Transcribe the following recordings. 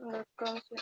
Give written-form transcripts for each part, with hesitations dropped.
D'accord, monsieur.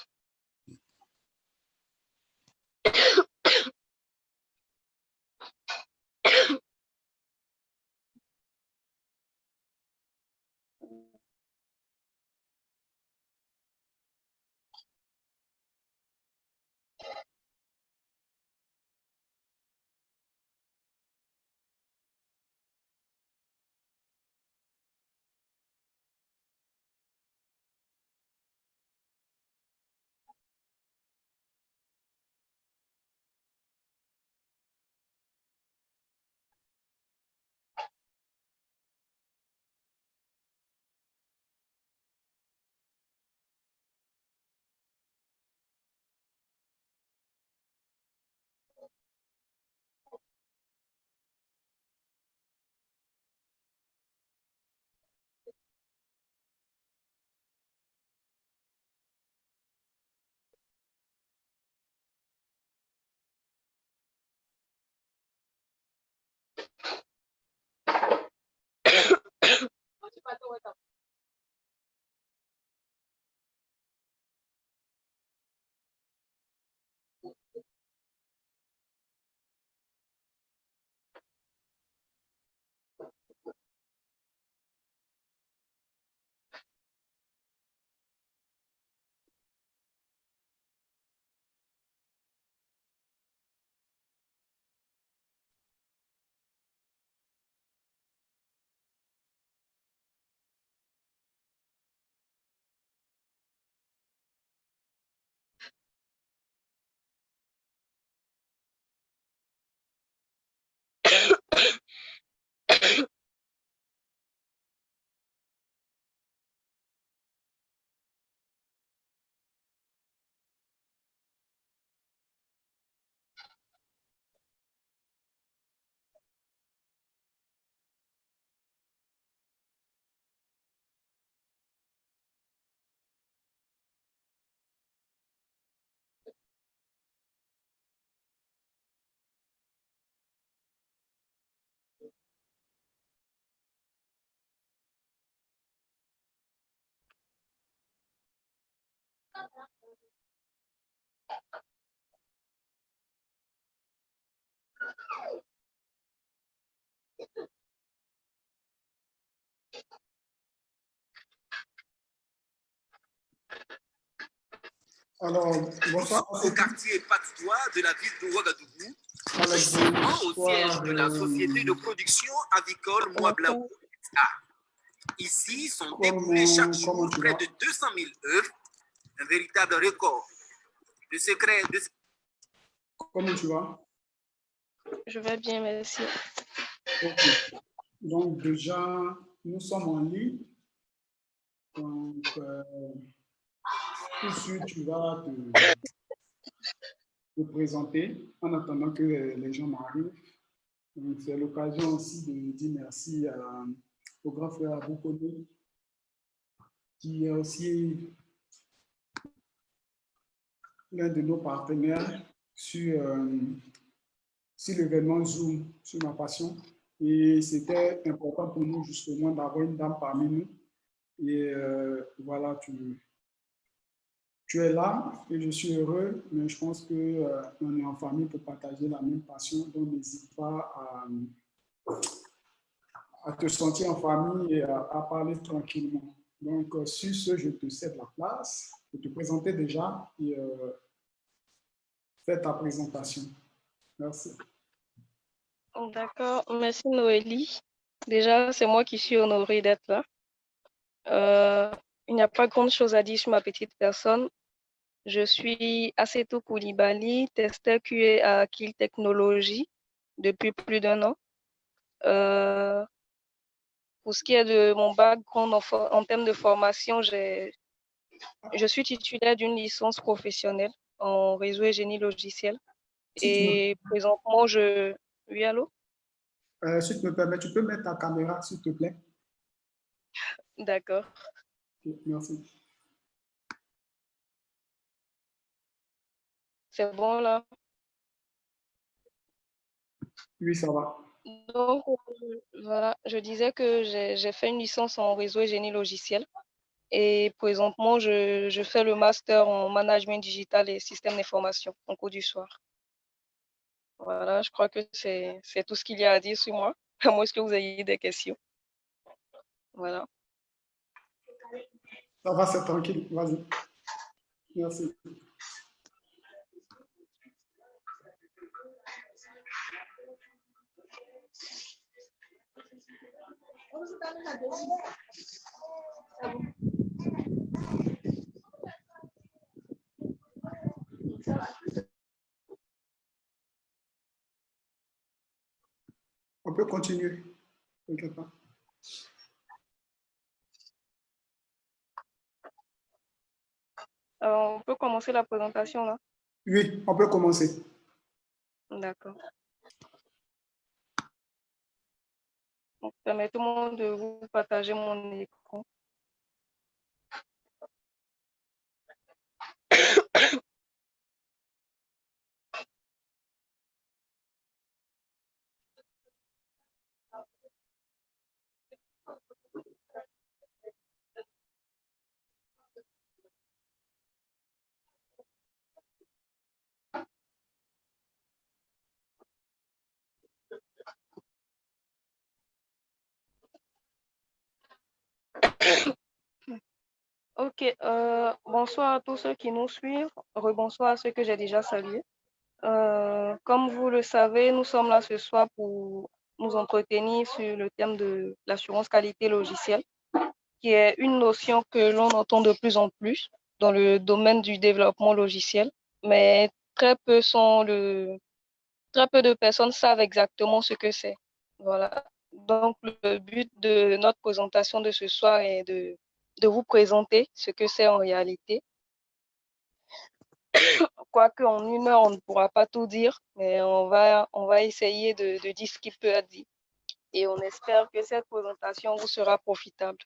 Alors, bonsoir. Au quartier Patitois de la ville de Ouagadougou, précisément au siège de la société de production avicole Moibla. Ici sont découlés chaque jour près de 200 000 œufs, un véritable record. Le secret de... Comment tu vas? Je vais bien, merci. Ok. Donc, déjà, nous sommes en ligne. Donc, tout de suite, tu vas te présenter en attendant que les gens m'arrivent. C'est l'occasion aussi de dire merci au grand frère Abou Koné, qui est aussi l'un de nos partenaires sur l'événement Zoom, sur ma passion. Et c'était important pour nous justement d'avoir une dame parmi nous. Et voilà, tu es là et je suis heureux, mais je pense qu'on est en famille pour partager la même passion, donc n'hésite pas à te sentir en famille et à parler tranquillement. Donc, sur ce, je te cède la place pour te présenter déjà et faire ta présentation. Merci. D'accord, merci Noélie. Déjà, c'est moi qui suis honorée d'être là. Il n'y a pas grande chose à dire sur ma petite personne. Je suis Assetou Koulibaly, testeur QA à Kill Technologies depuis plus d'1 an. Pour ce qui est de mon background en termes de formation, je suis titulaire d'une licence professionnelle en réseau et génie logiciel. Et présentement, Oui, allô? Si tu me permets, tu peux mettre ta caméra, s'il te plaît. D'accord. Okay, merci. C'est bon là? Oui, ça va. Donc, voilà, je disais que j'ai fait une licence en réseau et génie logiciel. Et présentement, je fais le master en management digital et système d'information en cours du soir. Voilà, je crois que c'est tout ce qu'il y a à dire sur moi, à moins que vous ayez des questions. Voilà. Ça va, c'est tranquille. Vas-y. Merci. On peut continuer. T'inquiète pas. On peut commencer la présentation là? Oui, on peut commencer. D'accord. Permettez-moi de vous partager mon écran. Ok, bonsoir à tous ceux qui nous suivent. Rebonsoir à ceux que j'ai déjà salués. Comme vous le savez, nous sommes là ce soir pour nous entretenir sur le thème de l'assurance qualité logicielle, qui est une notion que l'on entend de plus en plus dans le domaine du développement logiciel, mais très peu de personnes savent exactement ce que c'est. Voilà. Donc, le but de notre présentation de ce soir est de vous présenter ce que c'est en réalité. Quoique en 1 heure, on ne pourra pas tout dire, mais on va essayer de dire ce qui peut être dit. Et on espère que cette présentation vous sera profitable.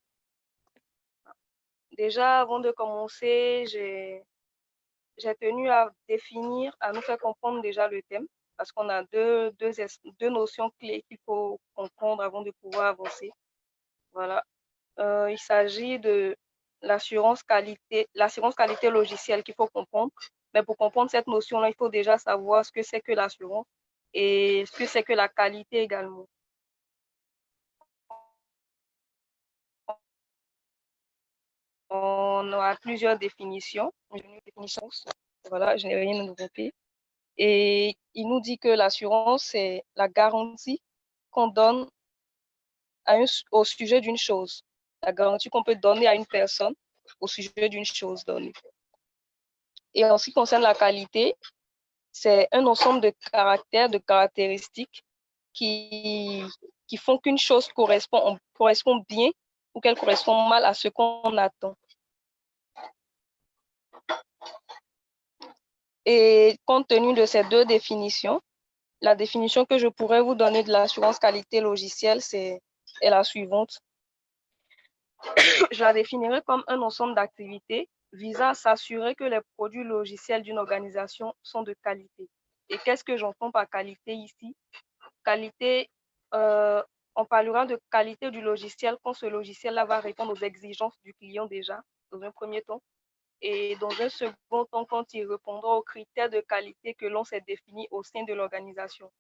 Déjà, avant de commencer, j'ai tenu à définir, à nous faire comprendre déjà le thème, parce qu'on a deux notions clés qu'il faut comprendre avant de pouvoir avancer. Voilà. Il s'agit de l'assurance qualité logicielle qu'il faut comprendre. Mais pour comprendre cette notion-là, il faut déjà savoir ce que c'est que l'assurance et ce que c'est que la qualité également. On a plusieurs définitions. Voilà, je n'ai rien inventé. Et il nous dit que l'assurance, c'est la garantie qu'on donne au sujet d'une chose. La garantie qu'on peut donner à une personne au sujet d'une chose donnée. Et en ce qui concerne la qualité, c'est un ensemble de caractères, de caractéristiques qui font qu'une chose correspond bien ou qu'elle correspond mal à ce qu'on attend. Et compte tenu de ces deux définitions, la définition que je pourrais vous donner de l'assurance qualité logicielle est la suivante. Je la définirai comme un ensemble d'activités visant à s'assurer que les produits logiciels d'une organisation sont de qualité. Et qu'est-ce que j'entends par qualité ici? Qualité, on parlera de qualité du logiciel quand ce logiciel-là va répondre aux exigences du client déjà, dans un premier temps. Et dans un second temps, quand il répondra aux critères de qualité que l'on s'est définis au sein de l'organisation.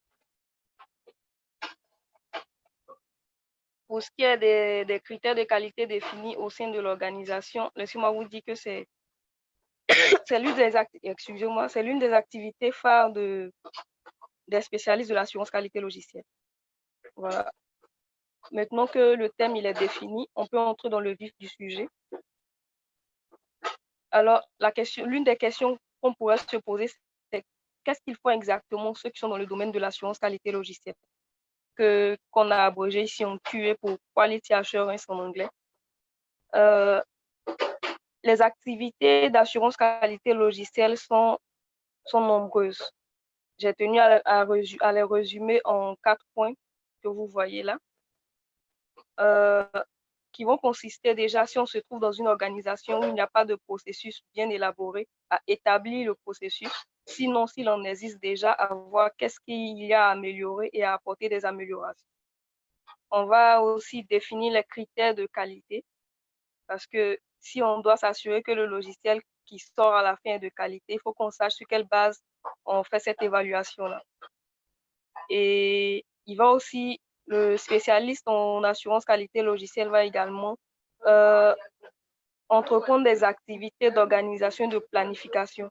Pour ce qui est des critères de qualité définis au sein de l'organisation, laissez-moi vous dire que c'est l'une des activités phares des spécialistes de l'assurance qualité logicielle. Voilà. Maintenant que le thème il est défini, on peut entrer dans le vif du sujet. Alors, l'une des questions qu'on pourrait se poser, c'est qu'est-ce qu'ils font exactement ceux qui sont dans le domaine de l'assurance qualité logicielle, qu'on a abrégé ici en QA pour Quality Assurance en anglais. Les activités d'assurance qualité logicielle sont nombreuses. J'ai tenu à les résumer en 4 points que vous voyez là. Qui vont consister déjà, si on se trouve dans une organisation où il n'y a pas de processus bien élaboré, à établir le processus. Sinon, s'il en existe déjà, à voir qu'est-ce qu'il y a à améliorer et à apporter des améliorations. On va aussi définir les critères de qualité parce que si on doit s'assurer que le logiciel qui sort à la fin est de qualité, il faut qu'on sache sur quelle base on fait cette évaluation-là. Et il va aussi, le spécialiste en assurance qualité logicielle va également entreprendre des activités d'organisation et de planification.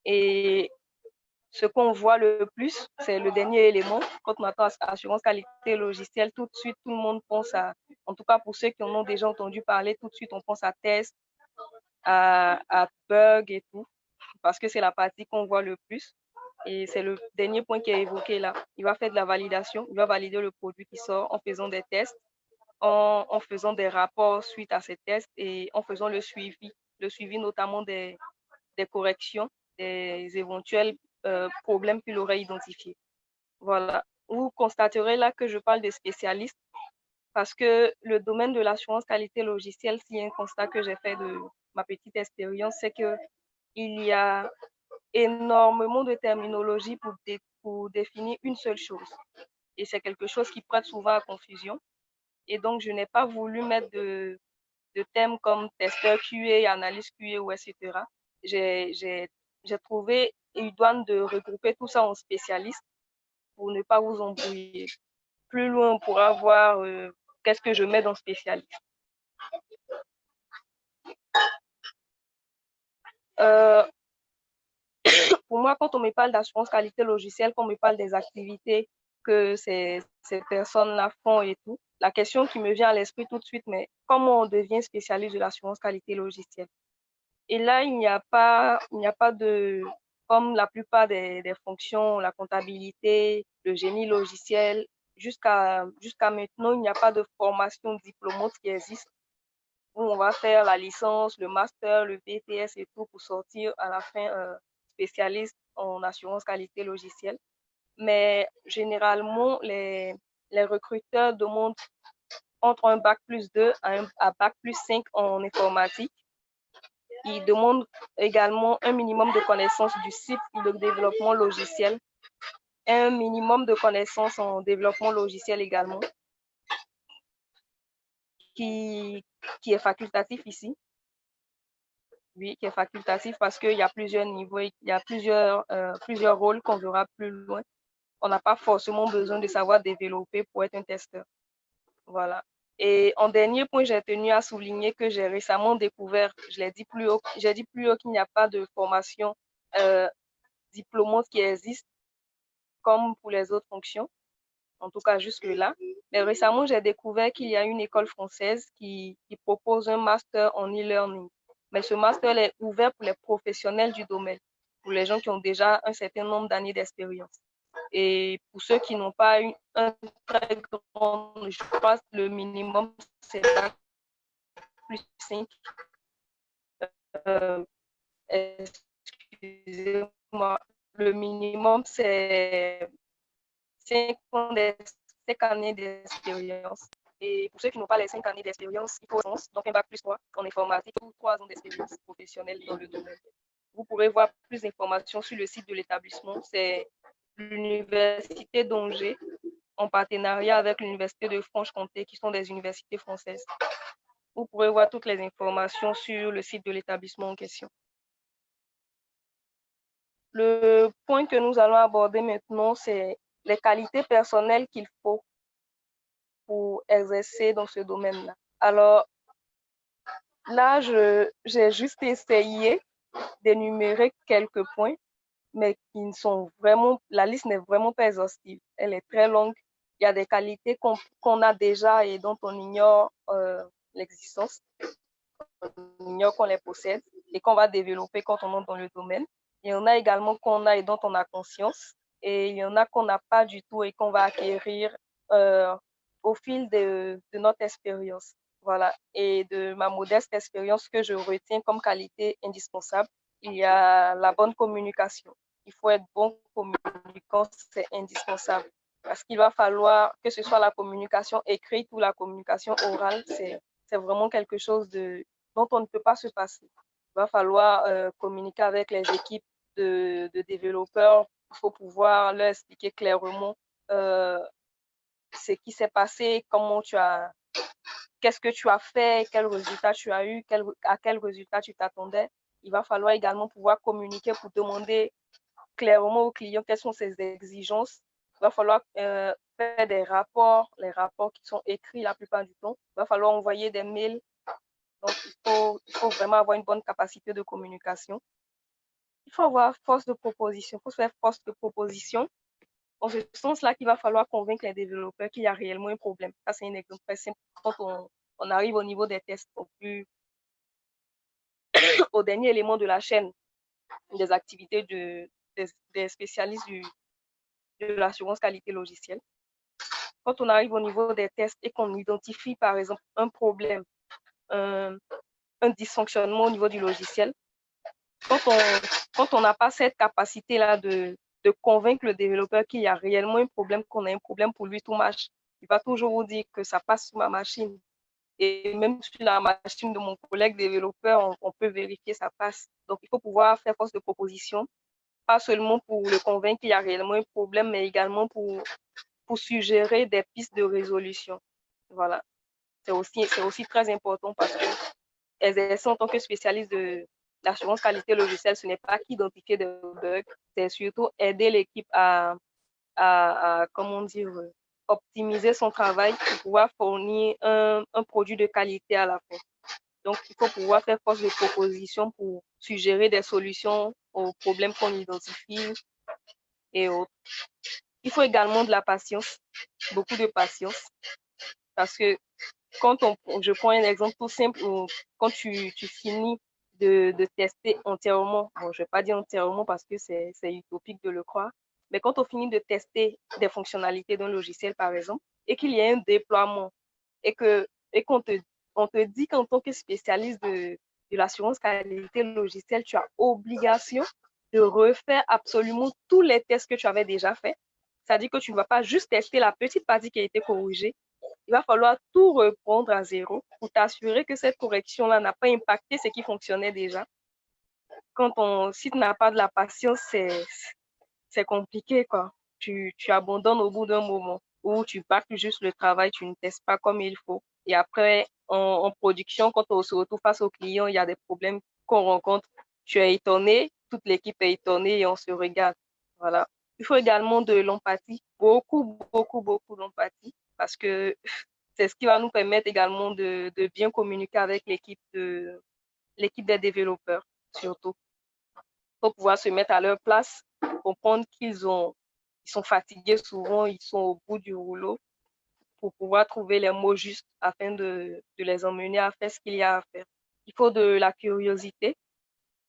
Et ce qu'on voit le plus, c'est le dernier élément. Quand on entend assurance qualité logicielle, tout de suite, tout le monde pense à, en tout cas pour ceux qui en ont déjà entendu parler, tout de suite, on pense à test, à bug et tout, parce que c'est la partie qu'on voit le plus. Et c'est le dernier point qui est évoqué là. Il va faire de la validation, il va valider le produit qui sort en faisant des tests, en faisant des rapports suite à ces tests et en faisant le suivi notamment des corrections, des éventuels problèmes qu'il aurait identifiés. Voilà. Vous constaterez là que je parle de spécialistes parce que le domaine de l'assurance qualité logicielle, s'il y a un constat que j'ai fait de ma petite expérience, c'est qu'il y a énormément de terminologie pour définir une seule chose. Et c'est quelque chose qui prête souvent à confusion. Et donc, je n'ai pas voulu mettre de thèmes comme testeur QA, analyse QA ou etc. J'ai trouvé idoine de regrouper tout ça en spécialistes pour ne pas vous embrouiller. Plus loin, on pourra voir qu'est-ce que je mets dans spécialiste. Pour moi, quand on me parle d'assurance qualité logicielle, quand on me parle des activités que ces personnes-là font et tout, la question qui me vient à l'esprit tout de suite, mais comment on devient spécialiste de l'assurance qualité logicielle? Et là, il n'y a pas de, comme la plupart des fonctions, la comptabilité, le génie logiciel, jusqu'à maintenant, il n'y a pas de formation diplômante qui existe où on va faire la licence, le master, le BTS et tout pour sortir à la fin spécialiste en assurance qualité logicielle. Mais généralement, les recruteurs demandent entre un bac plus 2 à bac plus 5 en informatique. Ils demandent également un minimum de connaissances du cycle de développement logiciel, un minimum de connaissances en développement logiciel également, qui est facultatif ici. Oui, qui est facultatif parce qu'il y a plusieurs niveaux, il y a plusieurs rôles qu'on verra plus loin. On n'a pas forcément besoin de savoir développer pour être un testeur. Voilà. Et en dernier point, j'ai tenu à souligner que j'ai récemment découvert, j'ai dit plus haut qu'il n'y a pas de formation diplômante qui existe comme pour les autres fonctions, en tout cas jusque-là. Mais récemment, j'ai découvert qu'il y a une école française qui propose un master en e-learning. Mais ce master est ouvert pour les professionnels du domaine, pour les gens qui ont déjà un certain nombre d'années d'expérience. Et pour ceux qui n'ont pas un très grand, je pense que le minimum, c'est bac plus 5. Excusez-moi, le minimum, c'est 5 années d'expérience. Et pour ceux qui n'ont pas les 5 années d'expérience, il faut donc un bac plus 3 en informatique ou 3 ans d'expérience professionnelle dans le domaine. Vous pourrez voir plus d'informations sur le site de l'établissement. C'est l'université d'Angers en partenariat avec l'université de Franche-Comté, qui sont des universités françaises. Vous pourrez voir toutes les informations sur le site de l'établissement en question. Le point que nous allons aborder maintenant, c'est les qualités personnelles qu'il faut pour exercer dans ce domaine-là. Alors, là, j'ai juste essayé d'énumérer quelques points, mais qui ne sont vraiment, la liste n'est vraiment pas exhaustive. Elle est très longue. Il y a des qualités qu'on a déjà et dont on ignore l'existence, on ignore qu'on les possède et qu'on va développer quand on entre dans le domaine. Il y en a également qu'on a et dont on a conscience, et il y en a qu'on n'a pas du tout et qu'on va acquérir au fil de notre expérience. Voilà. Et de ma modeste expérience, que je retiens comme qualité indispensable, il y a la bonne communication. Il faut être bon communicant, c'est indispensable. Parce qu'il va falloir, que ce soit la communication écrite ou la communication orale, c'est vraiment quelque chose dont on ne peut pas se passer. Il va falloir communiquer avec les équipes de développeurs. Il faut pouvoir leur expliquer clairement ce qui s'est passé, comment tu as qu'est-ce que tu as fait, quel résultat tu as eu, à quel résultat tu t'attendais. Il va falloir également pouvoir communiquer pour demander clairement au client quelles sont ses exigences. Il va falloir faire des rapports, les rapports qui sont écrits la plupart du temps. Il va falloir envoyer des mails. Donc, il faut vraiment avoir une bonne capacité de communication. Il faut avoir force de proposition. Il faut faire force de proposition. En ce sens-là qu'il va falloir convaincre les développeurs qu'il y a réellement un problème. Ça, c'est un exemple très simple. Quand on arrive au niveau des tests, au dernier élément de la chaîne des activités des spécialistes de l'assurance qualité logicielle. Quand on arrive au niveau des tests et qu'on identifie, par exemple, un problème, un dysfonctionnement au niveau du logiciel, quand on n'a pas cette capacité-là de convaincre le développeur qu'il y a réellement un problème, qu'on a un problème pour lui, tout marche, il va toujours vous dire que ça passe sur ma machine. Et même sur la machine de mon collègue développeur, on peut vérifier ça passe. Donc, il faut pouvoir faire force de proposition, pas seulement pour le convaincre qu'il y a réellement un problème, mais également pour suggérer des pistes de résolution. Voilà. C'est aussi très important parce que exercer en tant que spécialiste de l'assurance qualité logicielle, ce n'est pas qu'identifier des bugs, c'est surtout aider l'équipe comment dire, optimiser son travail pour pouvoir fournir un produit de qualité à la fin. Donc, il faut pouvoir faire force de proposition pour suggérer des solutions aux problèmes qu'on identifie et autres. Il faut également de la patience, beaucoup de patience, parce que je prends un exemple tout simple, quand tu finis de tester entièrement, bon, je ne vais pas dire entièrement parce que c'est utopique de le croire, mais quand on finit de tester des fonctionnalités d'un logiciel, par exemple, et qu'il y a un déploiement, et qu'on on te dit qu'en tant que spécialiste de l'assurance qualité logicielle, tu as obligation de refaire absolument tous les tests que tu avais déjà faits. C'est-à-dire que tu ne vas pas juste tester la petite partie qui a été corrigée. Il va falloir tout reprendre à zéro pour t'assurer que cette correction-là n'a pas impacté ce qui fonctionnait déjà. Si tu n'as pas de la patience, c'est compliqué, quoi. Tu abandonnes au bout d'un moment ou tu bâcles juste le travail, tu ne testes pas comme il faut. Et après, en production, quand on se retrouve face au client, il y a des problèmes qu'on rencontre. Tu es étonné, toute l'équipe est étonnée et on se regarde. Voilà. Il faut également de l'empathie, beaucoup, beaucoup, beaucoup d'empathie, parce que c'est ce qui va nous permettre également de bien communiquer avec l'équipe des développeurs, surtout. Pour pouvoir se mettre à leur place, comprendre ils sont fatigués souvent, ils sont au bout du rouleau, pour pouvoir trouver les mots justes afin de les emmener à faire ce qu'il y a à faire. Il faut de la curiosité.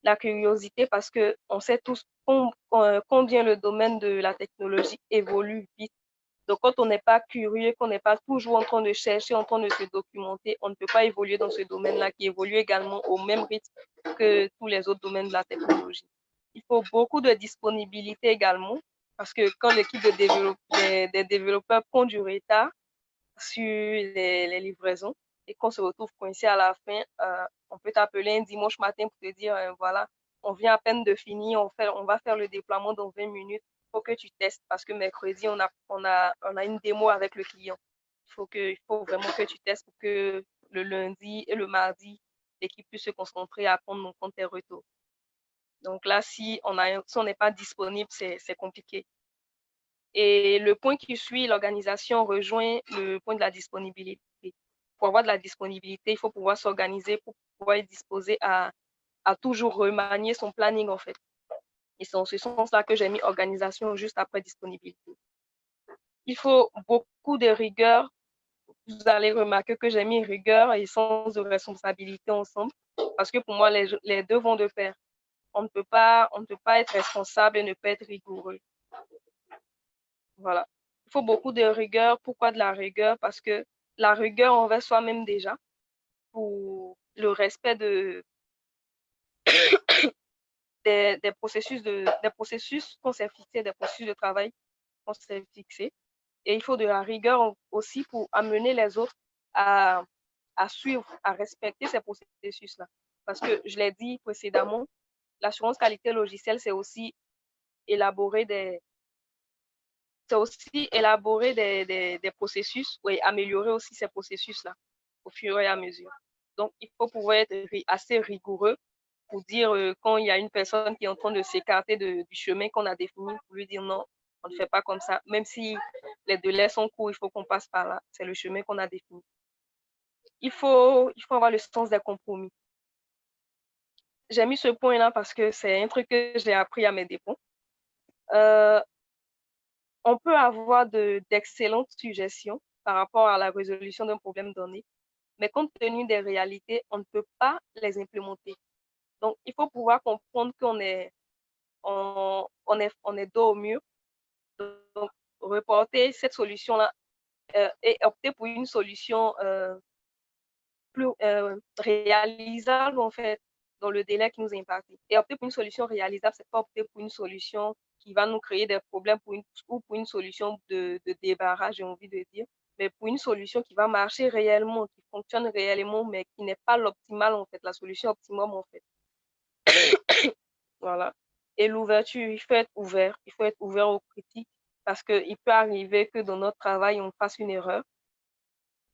La curiosité parce qu'on sait tous combien le domaine de la technologie évolue vite. Donc, quand on n'est pas curieux, qu'on n'est pas toujours en train de chercher, en train de se documenter, on ne peut pas évoluer dans ce domaine-là qui évolue également au même rythme que tous les autres domaines de la technologie. Il faut beaucoup de disponibilité également parce que quand l'équipe des développeurs prend du retard sur les livraisons et qu'on se retrouve coincé à la fin, on peut t'appeler un dimanche matin pour te dire, voilà, on vient à peine de finir, on va faire le déploiement dans 20 minutes. Il faut que tu testes parce que mercredi, on a une démo avec le client. Il faut vraiment que tu testes pour que le lundi et le mardi, l'équipe puisse se concentrer à prendre en compte tes retours. Donc là, si on n'est pas disponible, c'est compliqué. Et le point qui suit, l'organisation rejoint le point de la disponibilité. Pour avoir de la disponibilité, il faut pouvoir s'organiser pour pouvoir être disposé à toujours remanier son planning, en fait. Et c'est en ce sens-là que j'ai mis organisation juste après disponibilité. Il faut beaucoup de rigueur. Vous allez remarquer que j'ai mis rigueur et sens de responsabilité ensemble parce que pour moi, les deux vont de pair. On ne peut pas être responsable et ne pas être rigoureux. Voilà. Il faut beaucoup de rigueur. Pourquoi de la rigueur? Parce que la rigueur envers soi-même déjà, pour le respect des processus qu'on s'est fixés, des processus de travail qu'on s'est fixés. Et il faut de la rigueur aussi pour amener les autres à suivre, à respecter ces processus-là. Parce que je l'ai dit précédemment, l'assurance qualité logicielle, c'est aussi élaborer des processus et améliorer aussi ces processus-là au fur et à mesure. Donc, il faut pouvoir être assez rigoureux pour dire quand il y a une personne qui est en train de s'écarter du chemin qu'on a défini, pour lui dire non, on ne fait pas comme ça. Même si les délais sont courts, il faut qu'on passe par là. C'est le chemin qu'on a défini. Il faut avoir le sens des compromis. J'ai mis ce point-là parce que c'est un truc que j'ai appris à mes dépens. On peut avoir d'excellentes suggestions par rapport à la résolution d'un problème donné, mais compte tenu des réalités, on ne peut pas les implémenter. Donc, il faut pouvoir comprendre qu'on est, on est dos au mur. Donc, reporter cette solution-là et opter pour une solution plus réalisable, en fait, dans le délai qui nous est imparti. Et opter pour une solution réalisable, c'est pas opter pour une solution qui va nous créer des problèmes ou pour une solution de débarras, j'ai envie de dire, mais pour une solution qui va marcher réellement, qui fonctionne réellement, mais qui n'est pas l'optimale, en fait, la solution optimum, en fait. Voilà. Et l'ouverture, il faut être ouvert. Il faut être ouvert aux critiques parce qu'il peut arriver que dans notre travail, on fasse une erreur.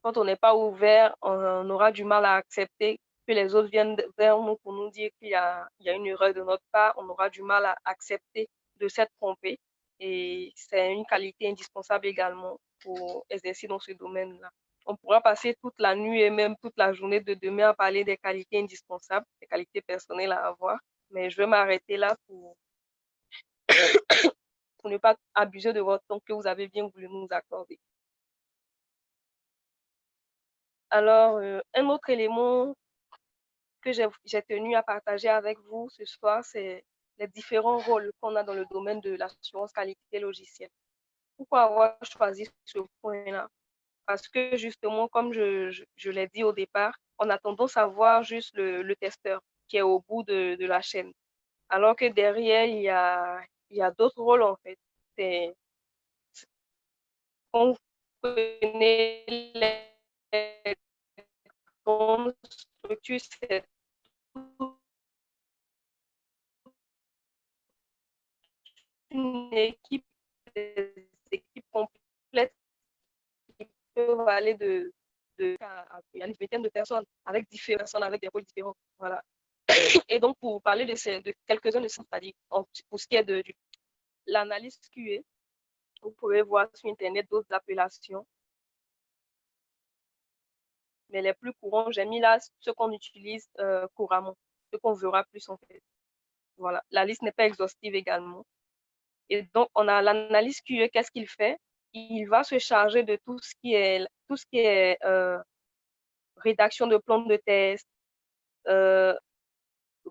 Quand on n'est pas ouvert, on aura du mal à accepter que les autres viennent vers nous pour nous dire qu'il y a une erreur de notre part. On aura du mal à accepter de s'être trompé. Et c'est une qualité indispensable également pour exercer dans ce domaine-là. On pourra passer toute la nuit et même toute la journée de demain à parler des qualités indispensables, des qualités personnelles à avoir. Mais je vais m'arrêter là pour ne pas abuser de votre temps que vous avez bien voulu nous accorder. Alors, un autre élément que j'ai tenu à partager avec vous ce soir, c'est les différents rôles qu'on a dans le domaine de l'assurance qualité logicielle. Pourquoi avoir choisi ce point-là? Parce que justement, comme je l'ai dit au départ, on a tendance à voir juste le testeur qui est au bout de la chaîne. Alors que derrière, il y a d'autres rôles en fait. C'est on connaît les grandes structures, c'est une équipe, des équipes complètes qui peuvent aller il y a une vingtaine de personnes avec différentes personnes, avec des rôles différents. Voilà. Et donc, pour parler de quelques-uns de ces, c'est-à-dire pour ce qui est de l'analyse QA, vous pouvez voir sur Internet d'autres appellations. Mais les plus courants, j'ai mis là ce qu'on utilise couramment, ce qu'on verra plus en fait. Voilà. La liste n'est pas exhaustive également. Et donc, on a l'analyse QA, qu'est-ce qu'il fait? Il va se charger de tout ce qui est rédaction de plan de test,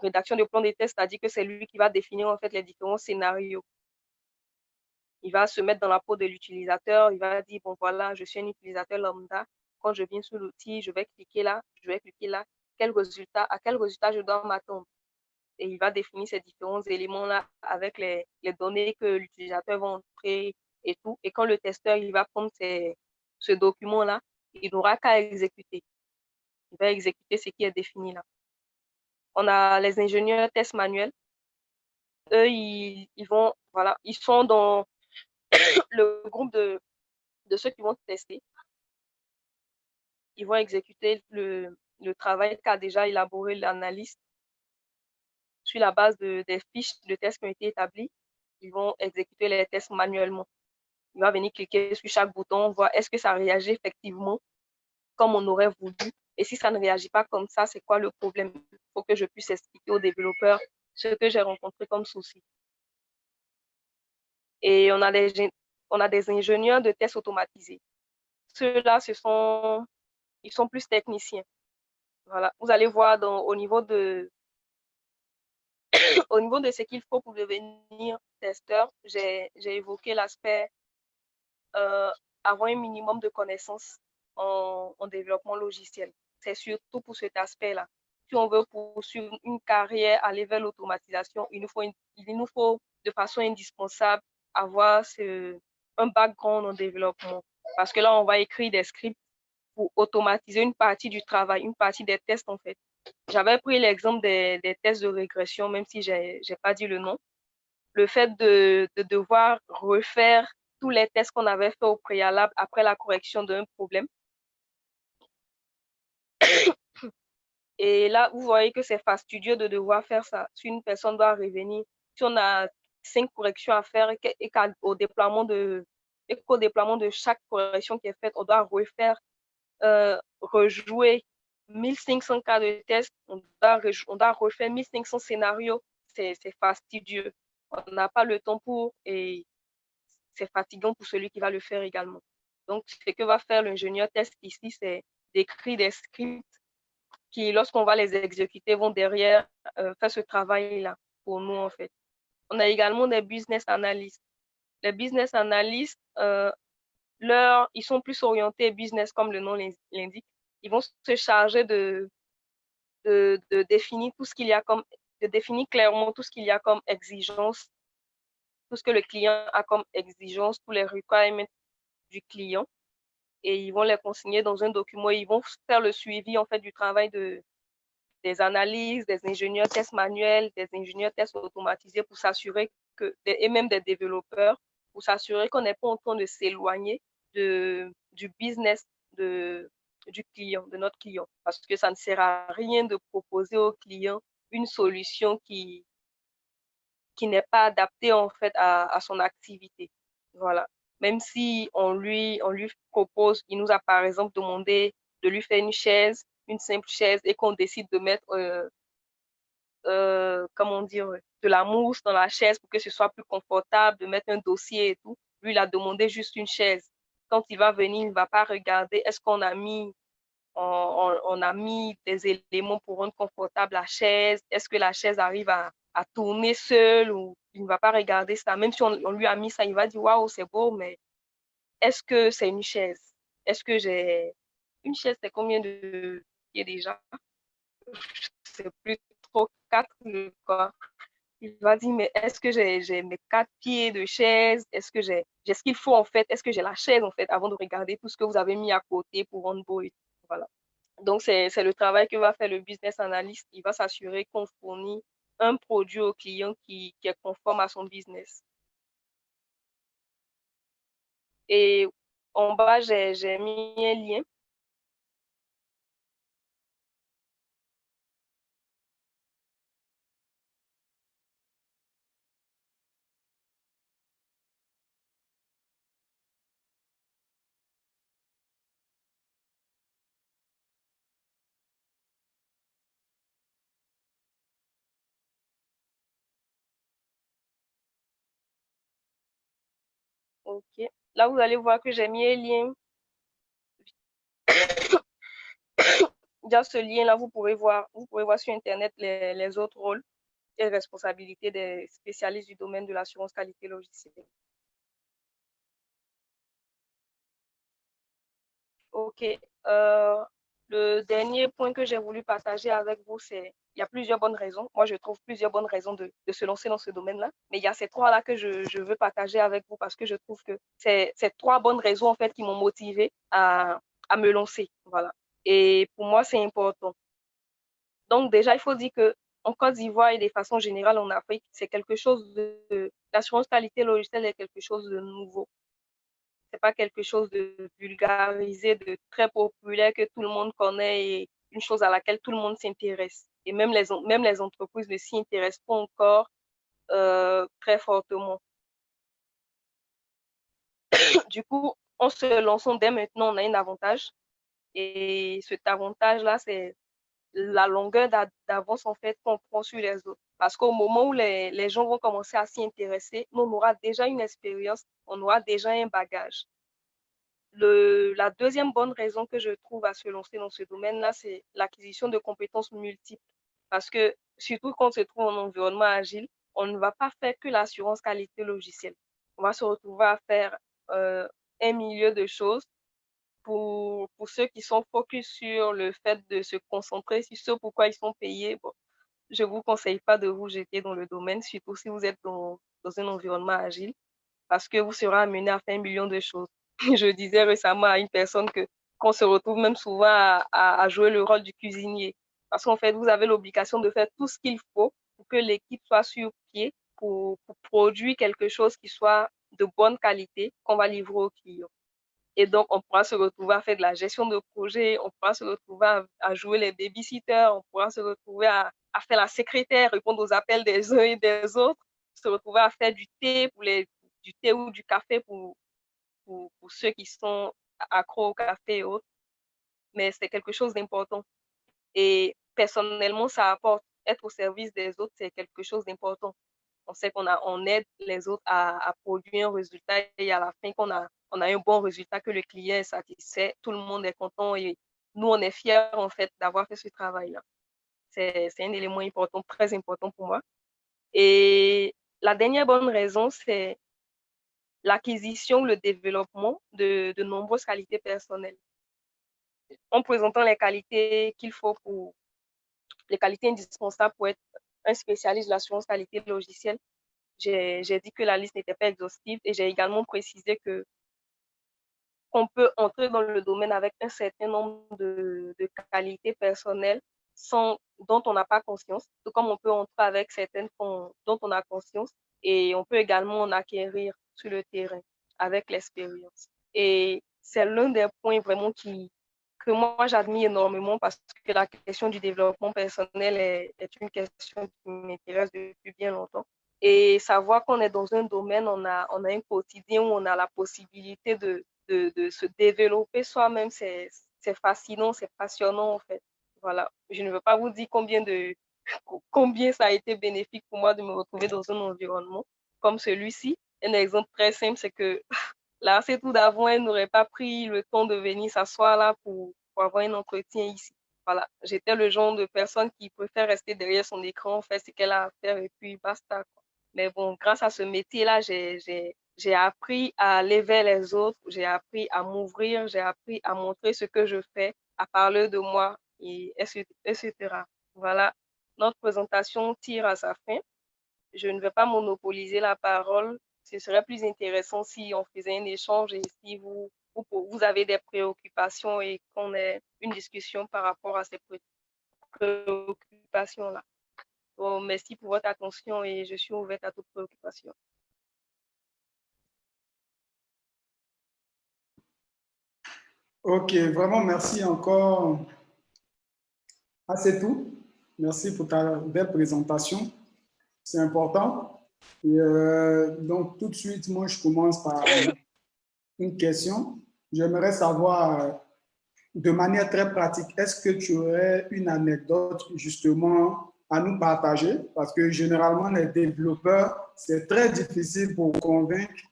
rédaction de plan de test, c'est-à-dire que c'est lui qui va définir en fait les différents scénarios. Il va se mettre dans la peau de l'utilisateur, il va dire, bon voilà, je suis un utilisateur lambda, quand je viens sur l'outil, je vais cliquer là, je vais cliquer là, à quel résultat je dois m'attendre. Et il va définir ces différents éléments-là avec les données que l'utilisateur va entrer et tout. Et quand le testeur, il va prendre ce document-là, il n'aura qu'à exécuter. Il va exécuter ce qui est défini là. On a les ingénieurs tests manuels. Eux, ils sont dans le groupe de ceux qui vont tester. Ils vont exécuter le travail qu'a déjà élaboré l'analyste sur la base des fiches de tests qui ont été établies. Ils vont exécuter les tests manuellement. Il va venir cliquer sur chaque bouton, voir est-ce que ça réagit effectivement comme on aurait voulu. Et si ça ne réagit pas comme ça, c'est quoi le problème? Il faut que je puisse expliquer aux développeurs ce que j'ai rencontré comme souci. Et on a des ingénieurs de tests automatisés. Ceux-là, ils sont plus techniciens. Voilà. Vous allez voir au niveau de ce qu'il faut pour devenir testeur, j'ai évoqué l'aspect avoir un minimum de connaissances en développement logiciel. C'est surtout pour cet aspect-là. Si on veut poursuivre une carrière à vers l'automatisation, il nous faut de façon indispensable avoir un background en développement. Parce que là, on va écrire des scripts pour automatiser une partie du travail, une partie des tests en fait. J'avais pris l'exemple des tests de régression, même si je n'ai pas dit le nom. Le fait de devoir refaire tous les tests qu'on avait fait au préalable après la correction d'un problème. Et là, vous voyez que c'est fastidieux de devoir faire ça. Si une personne doit revenir, si on a 5 corrections à faire qu'au déploiement de chaque correction qui est faite, on doit refaire, rejouer 1500 cas de test, on doit refaire 1500 scénarios. C'est fastidieux. On n'a pas le temps pour, et c'est fatigant pour celui qui va le faire également. Donc, ce que va faire l'ingénieur test ici, c'est d'écrire des scripts qui, lorsqu'on va les exécuter, vont derrière faire ce travail-là pour nous, en fait. On a également des business analysts. Les business analysts, ils sont plus orientés business, comme le nom l'indique. Ils vont se charger de définir tout ce qu'il y a comme, de définir clairement tout ce qu'il y a comme exigence, tout ce que le client a comme exigence, tous les requirements du client, et ils vont les consigner dans un document. Ils vont faire le suivi, en fait, du travail des analyses, des ingénieurs tests manuels, des ingénieurs tests automatisés pour s'assurer et même des développeurs, pour s'assurer qu'on n'est pas en train de s'éloigner du business du client, de notre client. Parce que ça ne sert à rien de proposer au client une solution qui n'est pas adaptée en fait à son activité. Voilà. Même si on lui propose, il nous a par exemple demandé de lui faire une simple chaise, et qu'on décide de mettre, comment dire, de la mousse dans la chaise pour que ce soit plus confortable, de mettre un dossier et tout. Lui, il a demandé juste une chaise. Quand il va venir, il ne va pas regarder est-ce qu'on a mis on a mis des éléments pour rendre confortable la chaise. Est-ce que la chaise arrive à tourner seule, ou il ne va pas regarder ça. Même si on lui a mis ça, il va dire waouh, c'est beau, mais est-ce que c'est une chaise? Est-ce que j'ai une chaise? C'est combien de pieds déjà? C'est plus trop 4, quoi. Il va dire, mais est-ce que j'ai mes 4 pieds de chaise? Est-ce que j'ai ce qu'il faut en fait? Est-ce que j'ai la chaise en fait, avant de regarder tout ce que vous avez mis à côté pour rendre beau? Voilà. Donc, c'est le travail que va faire le business analyst. Il va s'assurer qu'on fournit un produit au client qui est conforme à son business. Et en bas, j'ai mis un lien. OK. Là, vous allez voir que j'ai mis un lien. Via ce lien-là, vous pouvez voir sur Internet les autres rôles et responsabilités des spécialistes du domaine de l'assurance qualité logicielle. OK. Le dernier point que j'ai voulu partager avec vous, c'est il y a plusieurs bonnes raisons. Moi, je trouve plusieurs bonnes raisons de se lancer dans ce domaine-là. Mais il y a ces trois-là que je veux partager avec vous, parce que je trouve que c'est ces trois bonnes raisons, en fait, qui m'ont motivé à me lancer. Voilà. Et pour moi, c'est important. Donc, déjà, il faut dire que en Côte d'Ivoire et de façon générale en Afrique, c'est quelque chose l'assurance qualité logicielle est quelque chose de nouveau. C'est pas quelque chose de vulgarisé, de très populaire que tout le monde connaît, et une chose à laquelle tout le monde s'intéresse. Et même les entreprises ne s'y intéressent pas encore très fortement. Du coup, en se lançant dès maintenant, on a un avantage. Et cet avantage-là, c'est la longueur d'avance en fait qu'on prend sur les autres. Parce qu'au moment où les gens vont commencer à s'y intéresser, nous, on aura déjà une expérience, on aura déjà un bagage. La deuxième bonne raison que je trouve à se lancer dans ce domaine-là, c'est l'acquisition de compétences multiples. Parce que, surtout quand on se trouve en environnement agile, on ne va pas faire que l'assurance qualité logicielle. On va se retrouver à faire un milieu de choses. Pour ceux qui sont focus sur le fait de se concentrer sur ce pourquoi ils sont payés, bon, je ne vous conseille pas de vous jeter dans le domaine, surtout si vous êtes dans un environnement agile, parce que vous serez amené à faire un million de choses. Je disais récemment à une personne qu'on se retrouve même souvent à jouer le rôle du cuisinier. Parce qu'en fait, vous avez l'obligation de faire tout ce qu'il faut pour que l'équipe soit sur pied, pour produire quelque chose qui soit de bonne qualité, qu'on va livrer aux clients. Et donc, on pourra se retrouver à faire de la gestion de projet, on pourra se retrouver à jouer les babysitters, on pourra se retrouver à faire la secrétaire, répondre aux appels des uns et des autres, se retrouver à faire du thé, du thé ou du café pour ceux qui sont accros au café et autres. Mais c'est quelque chose d'important. Et personnellement, ça apporte. Être au service des autres, c'est quelque chose d'important. On sait on aide les autres à produire un résultat et à la fin, on a un bon résultat, que le client est satisfait, tout le monde est content et nous, on est fiers en fait d'avoir fait ce travail-là. C'est un élément important, très important pour moi. Et la dernière bonne raison, c'est l'acquisition, le développement de nombreuses qualités personnelles. En présentant les qualités qu'il faut les qualités indispensables pour être un spécialiste de l'assurance qualité logicielle, j'ai dit que la liste n'était pas exhaustive et j'ai également précisé qu'on peut entrer dans le domaine avec un certain nombre de qualités personnelles dont on n'a pas conscience, tout comme on peut entrer avec certaines dont on a conscience, et on peut également en acquérir sur le terrain avec l'expérience. Et c'est l'un des points vraiment que moi j'admire énormément, parce que la question du développement personnel est une question qui m'intéresse depuis bien longtemps. Et savoir qu'on est dans un domaine, on a un quotidien où on a la possibilité de se développer soi-même, c'est fascinant, c'est passionnant en fait. Voilà. Je ne veux pas vous dire combien ça a été bénéfique pour moi de me retrouver dans un environnement comme celui-ci. Un exemple très simple, c'est que là, c'est tout d'avant, elle n'aurait pas pris le temps de venir s'asseoir là pour avoir un entretien ici. Voilà. J'étais le genre de personne qui préfère rester derrière son écran, faire ce qu'elle a à faire et puis basta, quoi. Mais bon, grâce à ce métier-là, j'ai appris à aller vers les autres, j'ai appris à m'ouvrir, j'ai appris à montrer ce que je fais, à parler de moi, et etc. Voilà, notre présentation tire à sa fin. Je ne vais pas monopoliser la parole. Ce serait plus intéressant si on faisait un échange et si vous avez des préoccupations et qu'on ait une discussion par rapport à ces préoccupations-là. Bon, merci pour votre attention et je suis ouverte à toute préoccupation. Ok, vraiment merci encore. Ah, c'est tout. Merci pour ta belle présentation. C'est important. Et donc, tout de suite, moi, je commence par une question. J'aimerais savoir, de manière très pratique, est-ce que tu aurais une anecdote justement à nous partager? Parce que généralement, les développeurs, c'est très difficile pour convaincre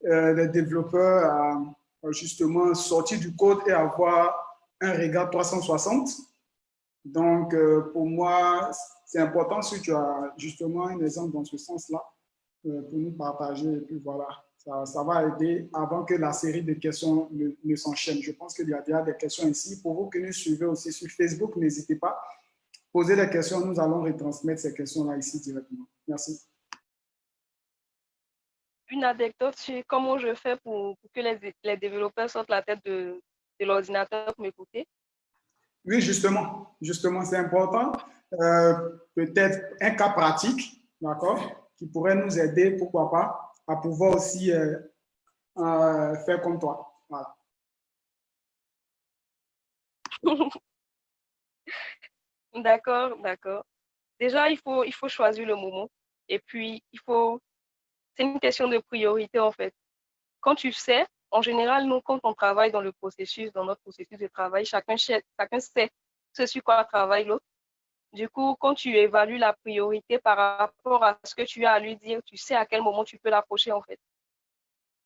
les développeurs à justement sortir du code et avoir un regard 360. Donc, pour moi, c'est important si tu as justement un exemple dans ce sens-là pour nous partager. Et puis voilà, ça va aider avant que la série de questions ne s'enchaîne. Je pense qu'il y a déjà des questions ici. Pour vous qui nous suivez aussi sur Facebook, n'hésitez pas. Posez des questions, nous allons retransmettre ces questions-là ici directement. Merci. Une anecdote sur comment je fais pour que les développeurs sortent la tête de l'ordinateur pour m'écouter. Oui, justement, c'est important. Peut-être un cas pratique, d'accord, qui pourrait nous aider, pourquoi pas, à pouvoir aussi faire comme toi. Voilà. D'accord, d'accord. Déjà, il faut choisir le moment. Et puis, c'est une question de priorité en fait. Quand tu sais, en général, nous, quand on travaille dans notre processus de travail, chacun sait ce sur quoi travaille l'autre. Du coup, quand tu évalues la priorité par rapport à ce que tu as à lui dire, tu sais à quel moment tu peux l'approcher en fait.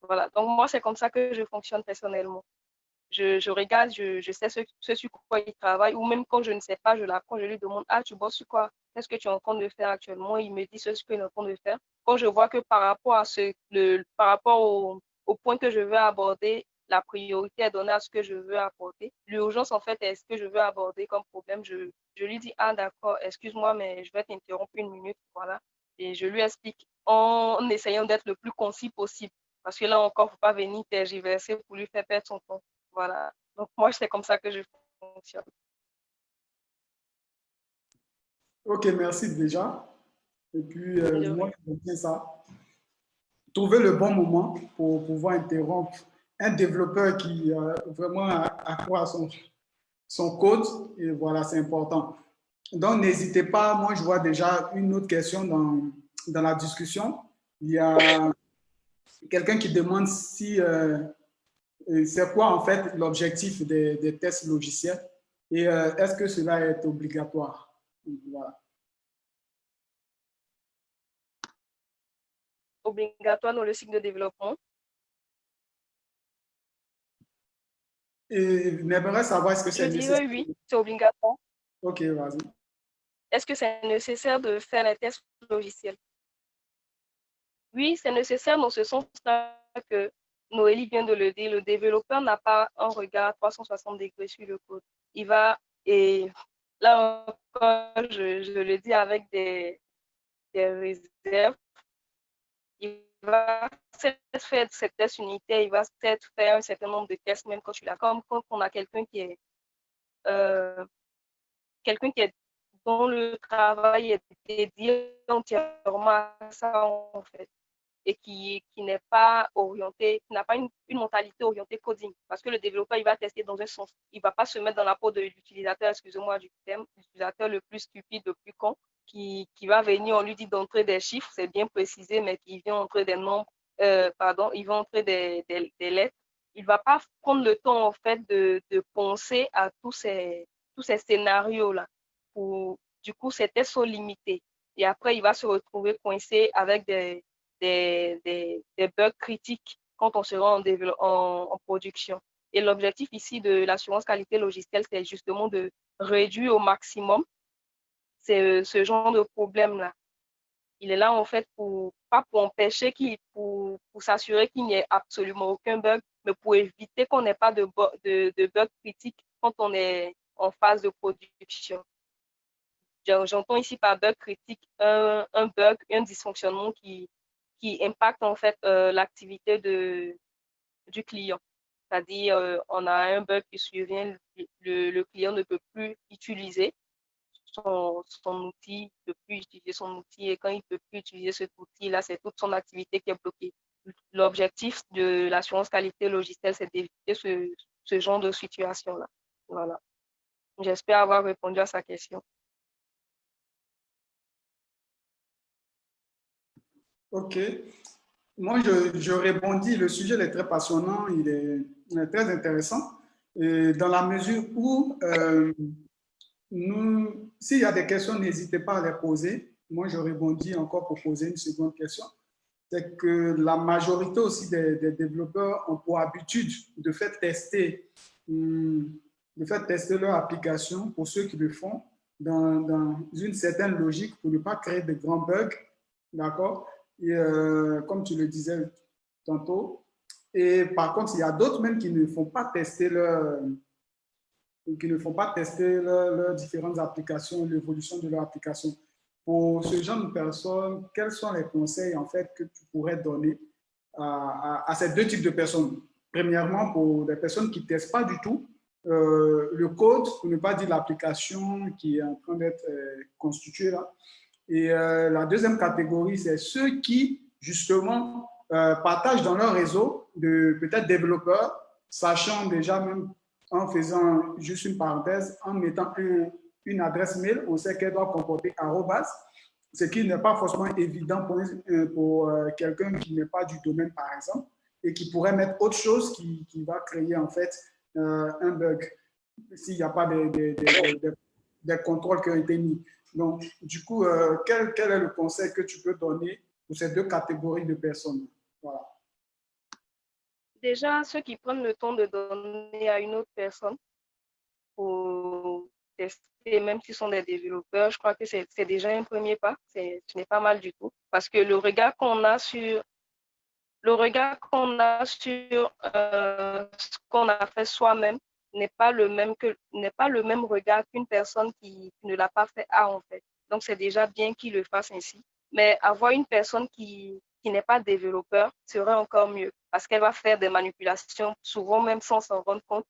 Voilà. Donc, moi, c'est comme ça que je fonctionne personnellement. Je regarde, je sais ce sur quoi il travaille, ou même quand je ne sais pas, je l'apprends, je lui demande, ah, tu bosses sur quoi? Qu'est-ce que tu es en train de faire actuellement? Il me dit ce qu'il est en train de faire. Quand je vois que par rapport au point que je veux aborder, la priorité est donnée à ce que je veux apporter. L'urgence, en fait, est ce que je veux aborder comme problème. Je lui dis, ah, d'accord, excuse-moi, mais je vais t'interrompre une minute, voilà. Et je lui explique en essayant d'être le plus concis possible. Parce que là encore, il ne faut pas venir tergiverser pour lui faire perdre son temps. Voilà. Donc, moi, c'est comme ça que je fonctionne. Ok, merci déjà. Et puis, moi, je retiens ça. Trouver le bon moment pour pouvoir interrompre un développeur qui vraiment accroît son code. Et voilà, c'est important. Donc, n'hésitez pas. Moi, je vois déjà une autre question dans la discussion. Il y a quelqu'un qui demande si c'est quoi en fait l'objectif des tests logiciels et est-ce que cela est obligatoire? Voilà. Obligatoire dans le cycle de développement. Et j'aimerais savoir est-ce que c'est nécessaire. Je dirais oui, c'est obligatoire. Ok, vas-y. Est-ce que c'est nécessaire de faire les tests logiciels? Oui, c'est nécessaire dans ce sens-là que Noélie vient de le dire. Le développeur n'a pas un regard 360 degrés sur le code. Il va, et là encore, je le dis avec des réserves, il va faire cette test unitaire, il va peut-être faire un certain nombre de tests, même quand tu l'as. Comme quand on a euh, quelqu'un qui est dont le travail est dédié entièrement à ça, en fait, et qui n'est pas orienté, qui n'a pas une mentalité orientée coding. Parce que le développeur, il va tester dans un sens. Il ne va pas se mettre dans la peau de l'utilisateur, excusez-moi du terme, l'utilisateur le plus stupide, le plus con, qui va venir, on lui dit d'entrer des chiffres, c'est bien précisé, mais qui vient entrer des nombres, il va entrer des lettres. Il ne va pas prendre le temps, en fait, de penser à tous ces scénarios-là. Du coup, ces tests sont limités. Et après, il va se retrouver coincé avec des bugs critiques quand on sera en production. Et l'objectif ici de l'assurance qualité logicielle, c'est justement de réduire au maximum ce genre de problème-là. Il est là, en fait, pas pour empêcher, pour s'assurer qu'il n'y ait absolument aucun bug, mais pour éviter qu'on n'ait pas de bugs critiques quand on est en phase de production. J'entends ici par bug critique un bug, un dysfonctionnement qui impacte en fait l'activité du client. C'est-à-dire, on a un bug qui survient, le client ne peut plus utiliser son outil, ne peut plus utiliser son outil, et quand il ne peut plus utiliser cet outil-là, c'est toute son activité qui est bloquée. L'objectif de l'assurance qualité logicielle, c'est d'éviter ce genre de situation-là. Voilà. J'espère avoir répondu à sa question. Ok. Moi, je rebondis. Le sujet est très passionnant, il est très intéressant. Et dans la mesure où s'il y a des questions, n'hésitez pas à les poser. Moi, je rebondis encore pour poser une seconde question. C'est que la majorité aussi des développeurs ont pour habitude de faire tester, leur application pour ceux qui le font dans une certaine logique pour ne pas créer de grands bugs. D'accord? Et comme tu le disais tantôt. Et par contre, il y a d'autres même qui ne font pas tester leurs différentes applications, l'évolution de leur application. Pour ce genre de personnes, quels sont les conseils en fait que tu pourrais donner à ces deux types de personnes? Premièrement, pour des personnes qui ne testent pas du tout le code, pour ne pas dire l'application qui est en train d'être constituée là. Et la deuxième catégorie, c'est ceux qui, justement, partagent dans leur réseau de peut-être développeurs, sachant déjà même en faisant juste une parenthèse, en mettant une adresse mail, on sait qu'elle doit comporter arrobas, ce qui n'est pas forcément évident pour quelqu'un qui n'est pas du domaine, par exemple, et qui pourrait mettre autre chose qui va créer en fait un bug s'il n'y a pas des contrôles qui ont été mis. Donc, du coup, quel est le conseil que tu peux donner pour ces deux catégories de personnes? Voilà. Déjà, ceux qui prennent le temps de donner à une autre personne pour tester, même s'ils sont des développeurs, je crois que c'est déjà un premier pas. Ce n'est pas mal du tout. Parce que le regard qu'on a sur ce qu'on a fait soi-même n'est pas le même regard qu'une personne qui ne l'a pas fait a, en fait. Donc, c'est déjà bien qu'il le fasse ainsi. Mais avoir une personne qui n'est pas développeur serait encore mieux parce qu'elle va faire des manipulations, souvent même sans s'en rendre compte,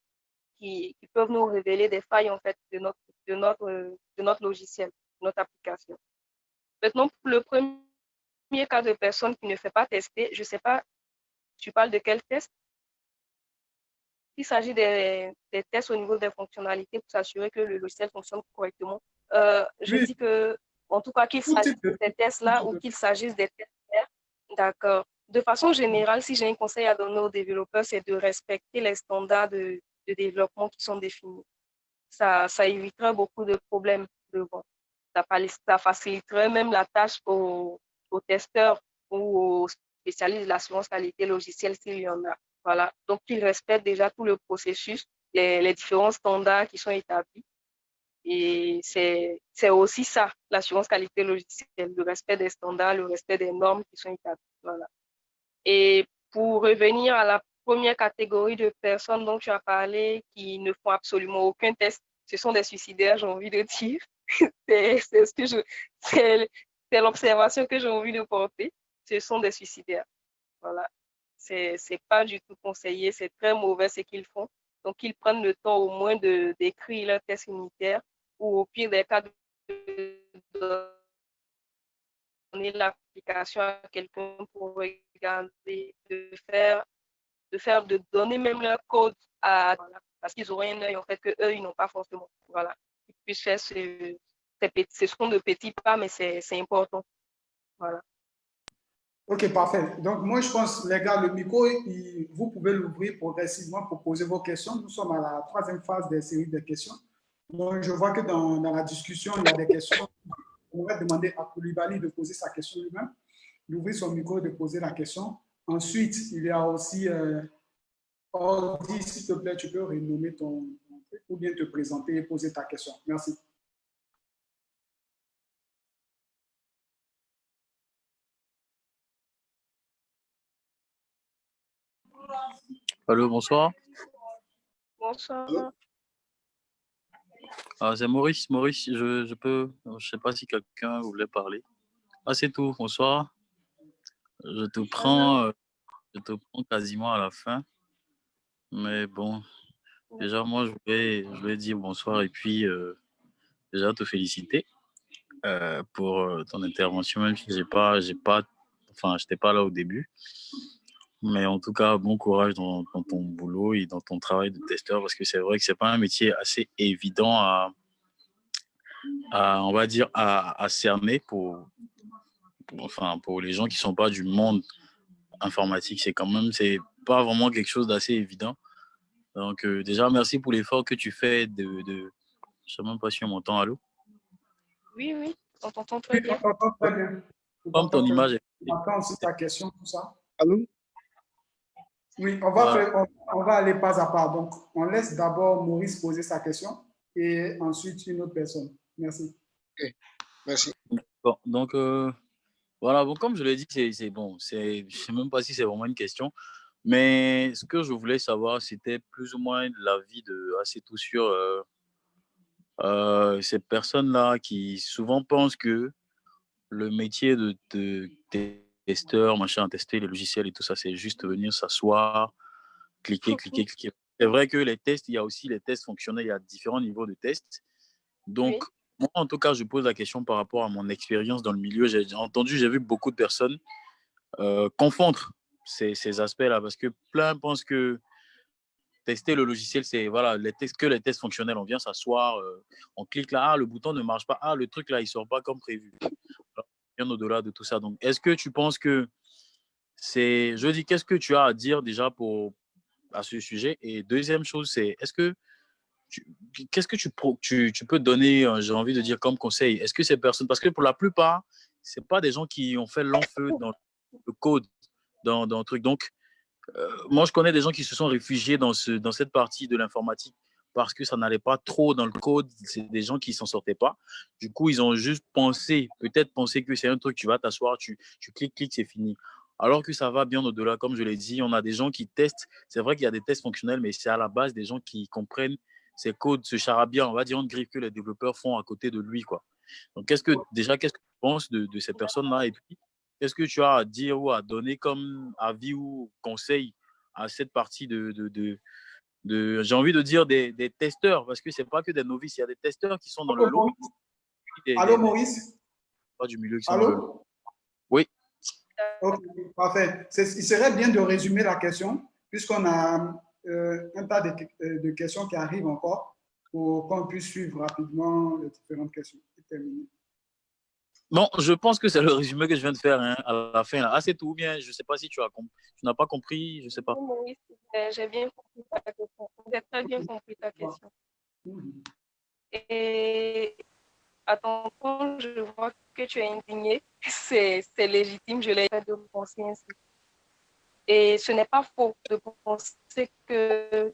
qui peuvent nous révéler des failles, en fait, de notre logiciel, de notre application. Maintenant, pour le premier cas de personne qui ne fait pas tester, je ne sais pas, tu parles de quel test? s'il s'agit des tests au niveau des fonctionnalités pour s'assurer que le logiciel fonctionne correctement, je Oui, dis que, en tout cas, qu'il tout s'agisse type de... de ces tests-là ou qu'il s'agisse des tests, d'accord. De façon générale, si j'ai un conseil à donner aux développeurs, c'est de respecter les standards de développement qui sont définis. Ça éviterait beaucoup de problèmes devant. Ça faciliterait même la tâche aux testeurs ou aux spécialistes de l'assurance qualité logicielle s'il y en a. Voilà. Donc, qu'ils respectent déjà tout le processus, les différents standards qui sont établis. Et c'est aussi ça, l'assurance qualité logicielle, le respect des standards, le respect des normes qui sont établies. Voilà. Et pour revenir à la première catégorie de personnes dont tu as parlé qui ne font absolument aucun test, ce sont des suicidaires, j'ai envie de dire. C'est ce que c'est l'observation que j'ai envie de porter. Ce sont des suicidaires. Voilà. C'est pas du tout conseillé, c'est très mauvais ce qu'ils font. Donc, ils prennent le temps au moins d'écrire leur test unitaire ou au pire des cas de donner l'application à quelqu'un pour regarder, de donner même leur code à, voilà, parce qu'ils auraient un œil en fait que eux ils n'ont pas forcément. Voilà, ils puissent faire ce sont de petits pas, mais c'est important. Voilà. Ok, parfait. Donc, moi, je pense, les gars, le micro, vous pouvez l'ouvrir progressivement pour poser vos questions. Nous sommes à la troisième phase des séries de questions. Donc, je vois que dans la discussion, il y a des questions. On va demander à Koulibaly de poser sa question lui-même, d'ouvrir son micro et de poser la question. Ensuite, il y a aussi Ordi, s'il te plaît, tu peux renommer ton truc ou bien te présenter et poser ta question. Merci. Allô, bonsoir. Bonsoir. Ah, c'est Maurice. Maurice, je sais pas si quelqu'un voulait parler. Ah, c'est tout. Bonsoir. Je te prends, je te prends quasiment à la fin. Mais bon, déjà, moi, je voulais dire bonsoir et puis déjà te féliciter pour ton intervention, même si enfin, j'étais pas là au début. Mais en tout cas, bon courage dans ton boulot et dans ton travail de testeur parce que c'est vrai que c'est pas un métier assez évident on va dire, à cerner pour les gens qui sont pas du monde informatique. C'est pas vraiment quelque chose d'assez évident. Donc, déjà, merci pour l'effort que tu fais je sais même pas si on m'entend, allô? Oui, oui, on t'entend Oui, très on bien. t'entend très bien. On Comme t'entend ton très bien. image On entend aussi ta question, tout ça. Allô? Oui, ouais. on va aller pas à pas. Donc, on laisse d'abord Maurice poser sa question et ensuite une autre personne. Merci. Ok, merci. Bon, donc, voilà, bon, comme je l'ai dit, c'est bon. Je sais même pas si c'est vraiment une question. Mais ce que je voulais savoir, c'était plus ou moins l'avis de Assetou sur ces personnes-là qui souvent pensent que le métier de testeur, machin, tester les logiciels et tout ça, c'est juste venir s'asseoir, cliquer. C'est vrai que les tests, il y a aussi les tests fonctionnels, il y a différents niveaux de tests. Donc, Oui, moi, en tout cas, je pose la question par rapport à mon expérience dans le milieu. J'ai vu beaucoup de personnes confondre ces aspects-là parce que plein pensent que tester le logiciel, c'est voilà, les tests fonctionnels. On vient s'asseoir, on clique là, ah, le bouton ne marche pas, ah, le truc là, il sort pas comme prévu. Alors, bien au-delà de tout ça. Donc, est-ce que tu penses que je dis, qu'est-ce que tu as à dire déjà à ce sujet? Et deuxième chose, c'est, qu'est-ce que tu peux donner, j'ai envie de dire, comme conseil? Est-ce que ces personnes, parce que pour la plupart, c'est pas des gens qui ont fait long feu dans le code, dans le truc. Donc, moi, je connais des gens qui se sont réfugiés dans cette partie de l'informatique parce que ça n'allait pas trop dans le code. C'est des gens qui ne s'en sortaient pas. Du coup, ils ont juste peut-être pensé que c'est un truc, tu vas t'asseoir, tu cliques, c'est fini. Alors que ça va bien au-delà, comme je l'ai dit, on a des gens qui testent. C'est vrai qu'il y a des tests fonctionnels, mais c'est à la base des gens qui comprennent ces codes, ce charabia, on va dire, en griffe que les développeurs font à côté de lui, quoi. Donc, qu'est-ce que tu penses de ces personnes-là? Et puis, qu'est-ce que tu as à dire ou à donner comme avis ou conseil à cette partie j'ai envie de dire, des testeurs, parce que ce n'est pas que des novices, il y a des testeurs qui sont dans le lot, Allô, Maurice? pas du milieu qui sont dans le lot. Allô? Oui. Ok, parfait. Il serait bien de résumer la question, puisqu'on a un tas de questions qui arrivent encore pour qu'on puisse suivre rapidement les différentes questions et terminer. Bon, je pense que c'est le résumé que je viens de faire hein, à la fin. Là. Ah, c'est tout ou bien je ne sais pas si tu n'as pas compris, je ne sais pas. Oui, j'ai bien compris ta question. J'ai très bien compris ta question. Et à ton point, je vois que tu es indigné. C'est légitime, je l'ai fait de penser ainsi. Et ce n'est pas faux de penser que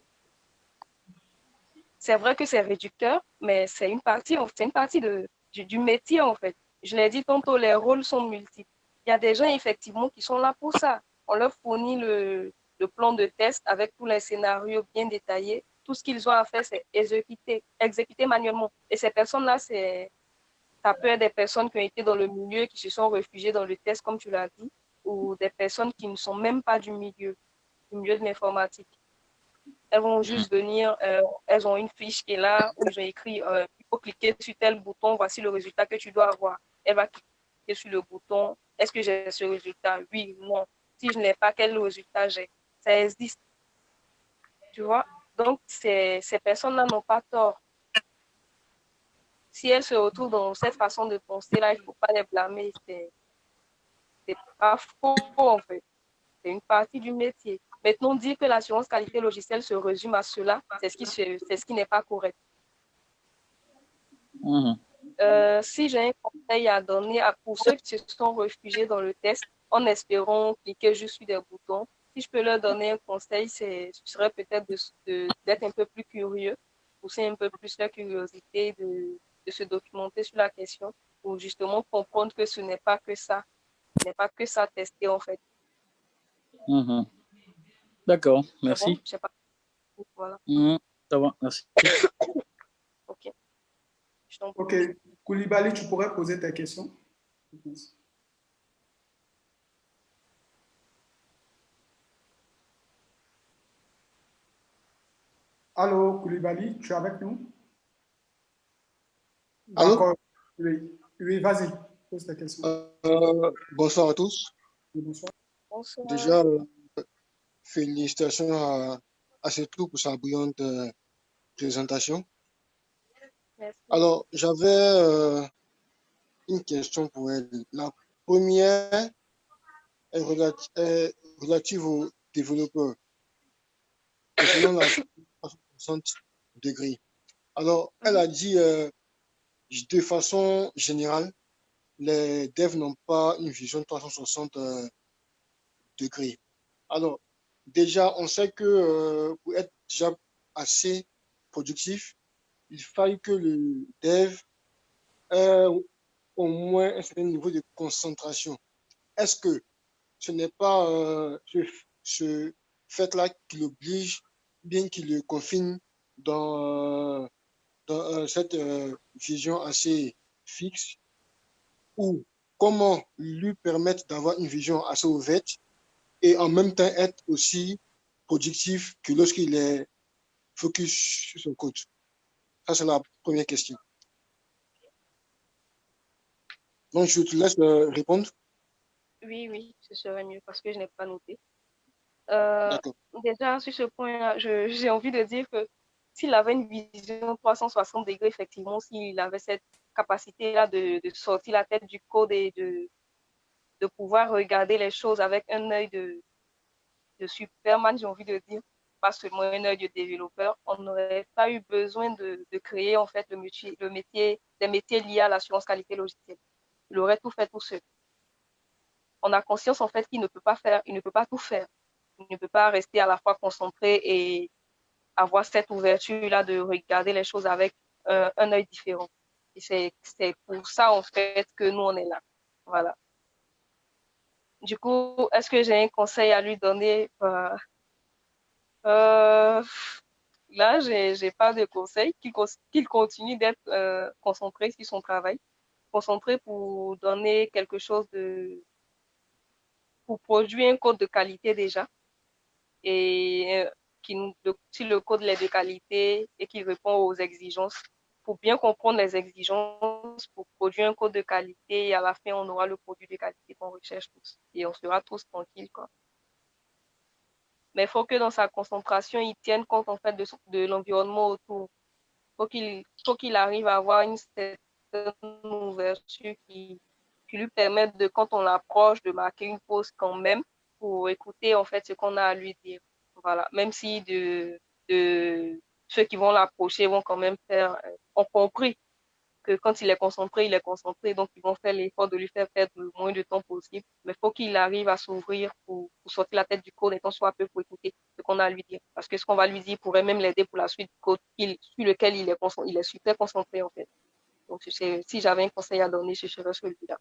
c'est vrai que c'est réducteur, mais c'est une partie du métier en fait. Je l'ai dit tantôt, les rôles sont multiples. Il y a des gens effectivement qui sont là pour ça. On leur fournit le plan de test avec tous les scénarios bien détaillés. Tout ce qu'ils ont à faire, c'est exécuter manuellement. Et ces personnes-là, ça peut être des personnes qui ont été dans le milieu, qui se sont réfugiées dans le test, comme tu l'as dit, ou des personnes qui ne sont même pas du milieu de l'informatique. Elles vont juste venir, elles ont une fiche qui est là où ils ont écrit il faut cliquer sur tel bouton, voici le résultat que tu dois avoir. Elle va cliquer sur le bouton. Est-ce que j'ai ce résultat? Oui, non. Si je n'ai pas, quel résultat j'ai? Ça existe. Tu vois? Donc, ces personnes-là n'ont pas tort. Si elles se retrouvent dans cette façon de penser-là, il ne faut pas les blâmer. C'est pas faux, en fait. C'est une partie du métier. Maintenant, dire que l'assurance qualité logicielle se résume à cela, c'est ce qui n'est pas correct. Si j'ai un conseil à donner pour ceux qui se sont réfugiés dans le test en espérant cliquer juste sur des boutons, si je peux leur donner un conseil, ce serait peut-être d'être un peu plus curieux, pousser un peu plus leur curiosité, de se documenter sur la question pour justement comprendre que ce n'est pas que ça. Ce n'est pas que ça tester en fait. D'accord, merci. Bon, je sais pas. Voilà. Ça va, merci. Ok. Ok, Koulibaly, tu pourrais poser ta question. Allô, Koulibaly, tu es avec nous? D'accord. Oui, oui vas-y, pose ta question. Bonsoir à tous. Bonsoir. Bonsoir. Déjà, félicitations à ce tout pour sa brillante présentation. Merci. Alors, j'avais une question pour elle. La première est relative aux développeurs, selon la 360 degrés. Alors, elle a dit, de façon générale, les devs n'ont pas une vision 360 degrés. Alors, déjà, on sait que pour être déjà assez productif, il faille que le dev ait au moins un certain niveau de concentration. Est-ce que ce n'est pas ce fait-là qui l'oblige, bien qu'il le confine dans cette vision assez fixe, ou comment lui permettre d'avoir une vision assez ouverte et en même temps être aussi productif que lorsqu'il est focus sur son code? Ça, c'est la première question. Donc, je te laisse répondre. Oui, ce serait mieux parce que je n'ai pas noté. D'accord. Déjà, sur ce point-là, j'ai envie de dire que s'il avait une vision 360 degrés, effectivement, s'il avait cette capacité-là de sortir la tête du code et de pouvoir regarder les choses avec un œil de Superman, j'ai envie de dire, pas seulement un œil de développeur, on n'aurait pas eu besoin de créer en fait des métiers liés à l'assurance qualité logicielle. Il aurait tout fait tout seul. On a conscience en fait qu'il ne peut pas tout faire. Il ne peut pas rester à la fois concentré et avoir cette ouverture-là de regarder les choses avec un œil différent. Et c'est pour ça en fait que nous on est là. Voilà. Du coup, est-ce que j'ai un conseil à lui donner? Là, j'ai pas de conseil. Qu'il continue d'être concentré sur son travail, concentré pour donner quelque chose pour produire un code de qualité déjà. Et si le code est de qualité et qu'il répond aux exigences, pour bien comprendre les exigences, pour produire un code de qualité, et à la fin, on aura le produit de qualité qu'on recherche tous. Et on sera tous tranquilles, quoi. Mais il faut que dans sa concentration, il tienne compte en fait de l'environnement autour. Faut qu'il arrive à avoir une certaine ouverture qui lui permette de, quand on l'approche, de marquer une pause quand même pour écouter en fait ce qu'on a à lui dire. Voilà. Même si de ceux qui vont l'approcher vont quand même ont compris que quand il est concentré, donc ils vont faire l'effort de lui faire perdre le moins de temps possible. Mais il faut qu'il arrive à s'ouvrir pour sortir la tête du code et qu'on soit peu pour écouter ce qu'on a à lui dire. Parce que ce qu'on va lui dire pourrait même l'aider pour la suite du code sur lequel il est super concentré en fait. Donc si j'avais un conseil à donner, ce serait celui-là.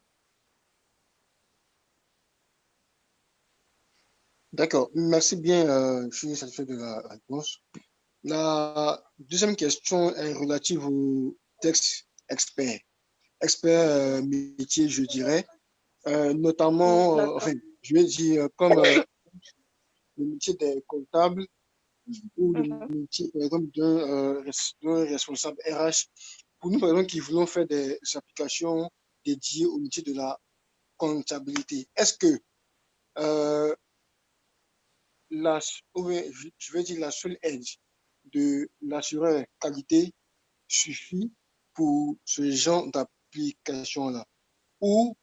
D'accord, merci bien, je suis satisfait de la réponse. La deuxième question est relative au texte expert. Expert métier, je dirais. Notamment, enfin, je vais dire comme le métier des comptables ou le métier, par exemple, d'un responsable RH. Pour nous, par exemple, qui voulons faire des applications dédiées au métier de la comptabilité, est-ce que euh, je vais dire la seule aide de l'assureur qualité suffit pour ce genre d'application-là? Ou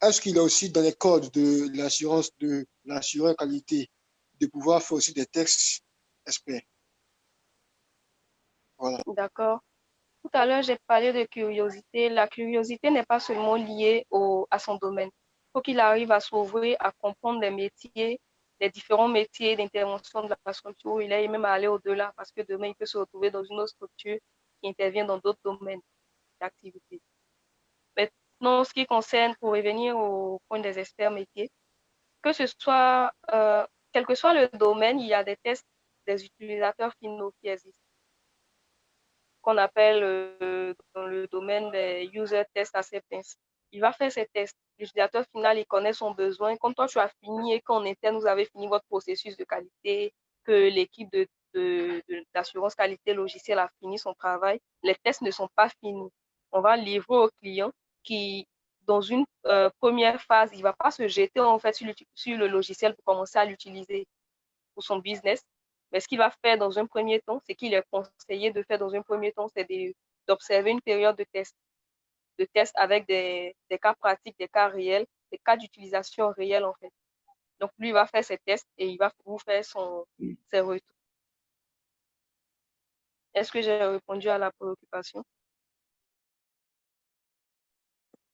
est-ce qu'il y a aussi dans les codes de l'assurance de l'assureur qualité de pouvoir faire aussi des textes experts? Voilà. D'accord. Tout à l'heure, j'ai parlé de curiosité. La curiosité n'est pas seulement liée à son domaine. Il faut qu'il arrive à s'ouvrir, à comprendre les métiers, les différents métiers d'intervention de la structure où il est et même à aller au-delà parce que demain, il peut se retrouver dans une autre structure qui intervient dans d'autres domaines d'activité. Maintenant, ce qui concerne, pour revenir au point des experts métiers, que ce soit, quel que soit le domaine, il y a des tests des utilisateurs finaux qui existent, qu'on appelle dans le domaine des user test acceptance. Il va faire ses tests. L'utilisateur final, il connaît son besoin. Quand toi, tu as fini et qu'en interne, vous avez fini votre processus de qualité, que l'équipe d'assurance qualité logicielle a fini son travail, les tests ne sont pas finis. On va livrer au client qui, dans une première phase, il ne va pas se jeter en fait sur le logiciel pour commencer à l'utiliser pour son business. Mais ce qu'il va faire dans un premier temps, c'est qu'il est conseillé de faire dans un premier temps, c'est d'observer une période de test avec des cas pratiques, des cas réels, des cas d'utilisation réels en fait. Donc lui, il va faire ses tests et il va vous faire ses retours. Est-ce que j'ai répondu à la préoccupation?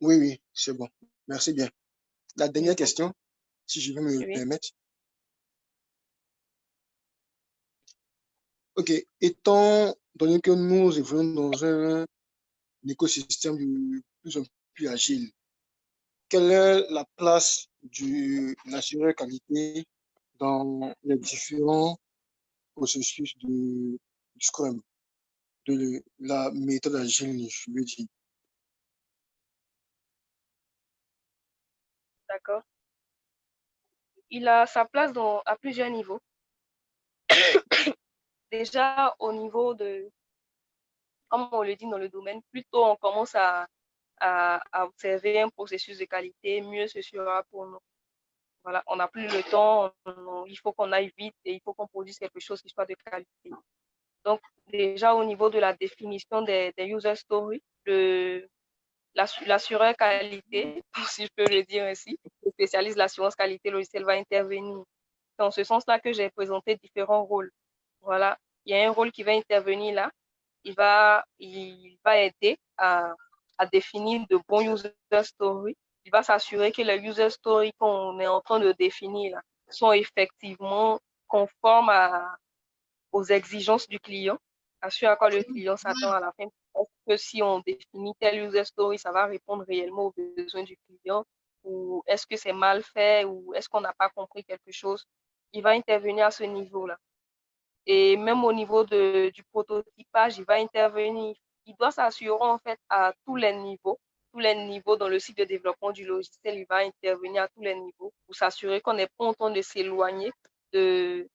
Oui, oui, c'est bon. Merci bien. La dernière question, si je veux me permettre. OK. Étant donné que nous évoluons dans un écosystème de plus en plus agile, quelle est la place de l'assureur qualité dans les différents processus du Scrum, de la méthode agile, je veux dire? D'accord. Il a sa place à plusieurs niveaux. Déjà, au niveau comme on le dit dans le domaine, plus tôt on commence à observer un processus de qualité, mieux ce sera pour nous. Voilà, on n'a plus le temps, il faut qu'on aille vite et il faut qu'on produise quelque chose qui soit de qualité. Donc, déjà au niveau de la définition des user stories, l'assureur qualité, si je peux le dire ainsi, le spécialiste de l'assurance qualité logicielle va intervenir. C'est en ce sens-là que j'ai présenté différents rôles. Voilà, il y a un rôle qui va intervenir là. Il va aider à définir de bons user stories. Il va s'assurer que les user stories qu'on est en train de définir là sont effectivement conformes aux exigences du client, à ce à quoi le client s'attend à la fin. Est-ce que si on définit telle user story, ça va répondre réellement aux besoins du client ou est-ce que c'est mal fait ou est-ce qu'on n'a pas compris quelque chose? Il va intervenir à ce niveau-là. Et même au niveau du prototypage, il va intervenir. Il doit s'assurer en fait à tous les niveaux dans le cycle de développement du logiciel, il va intervenir à tous les niveaux pour s'assurer qu'on n'est pas en train de s'éloigner des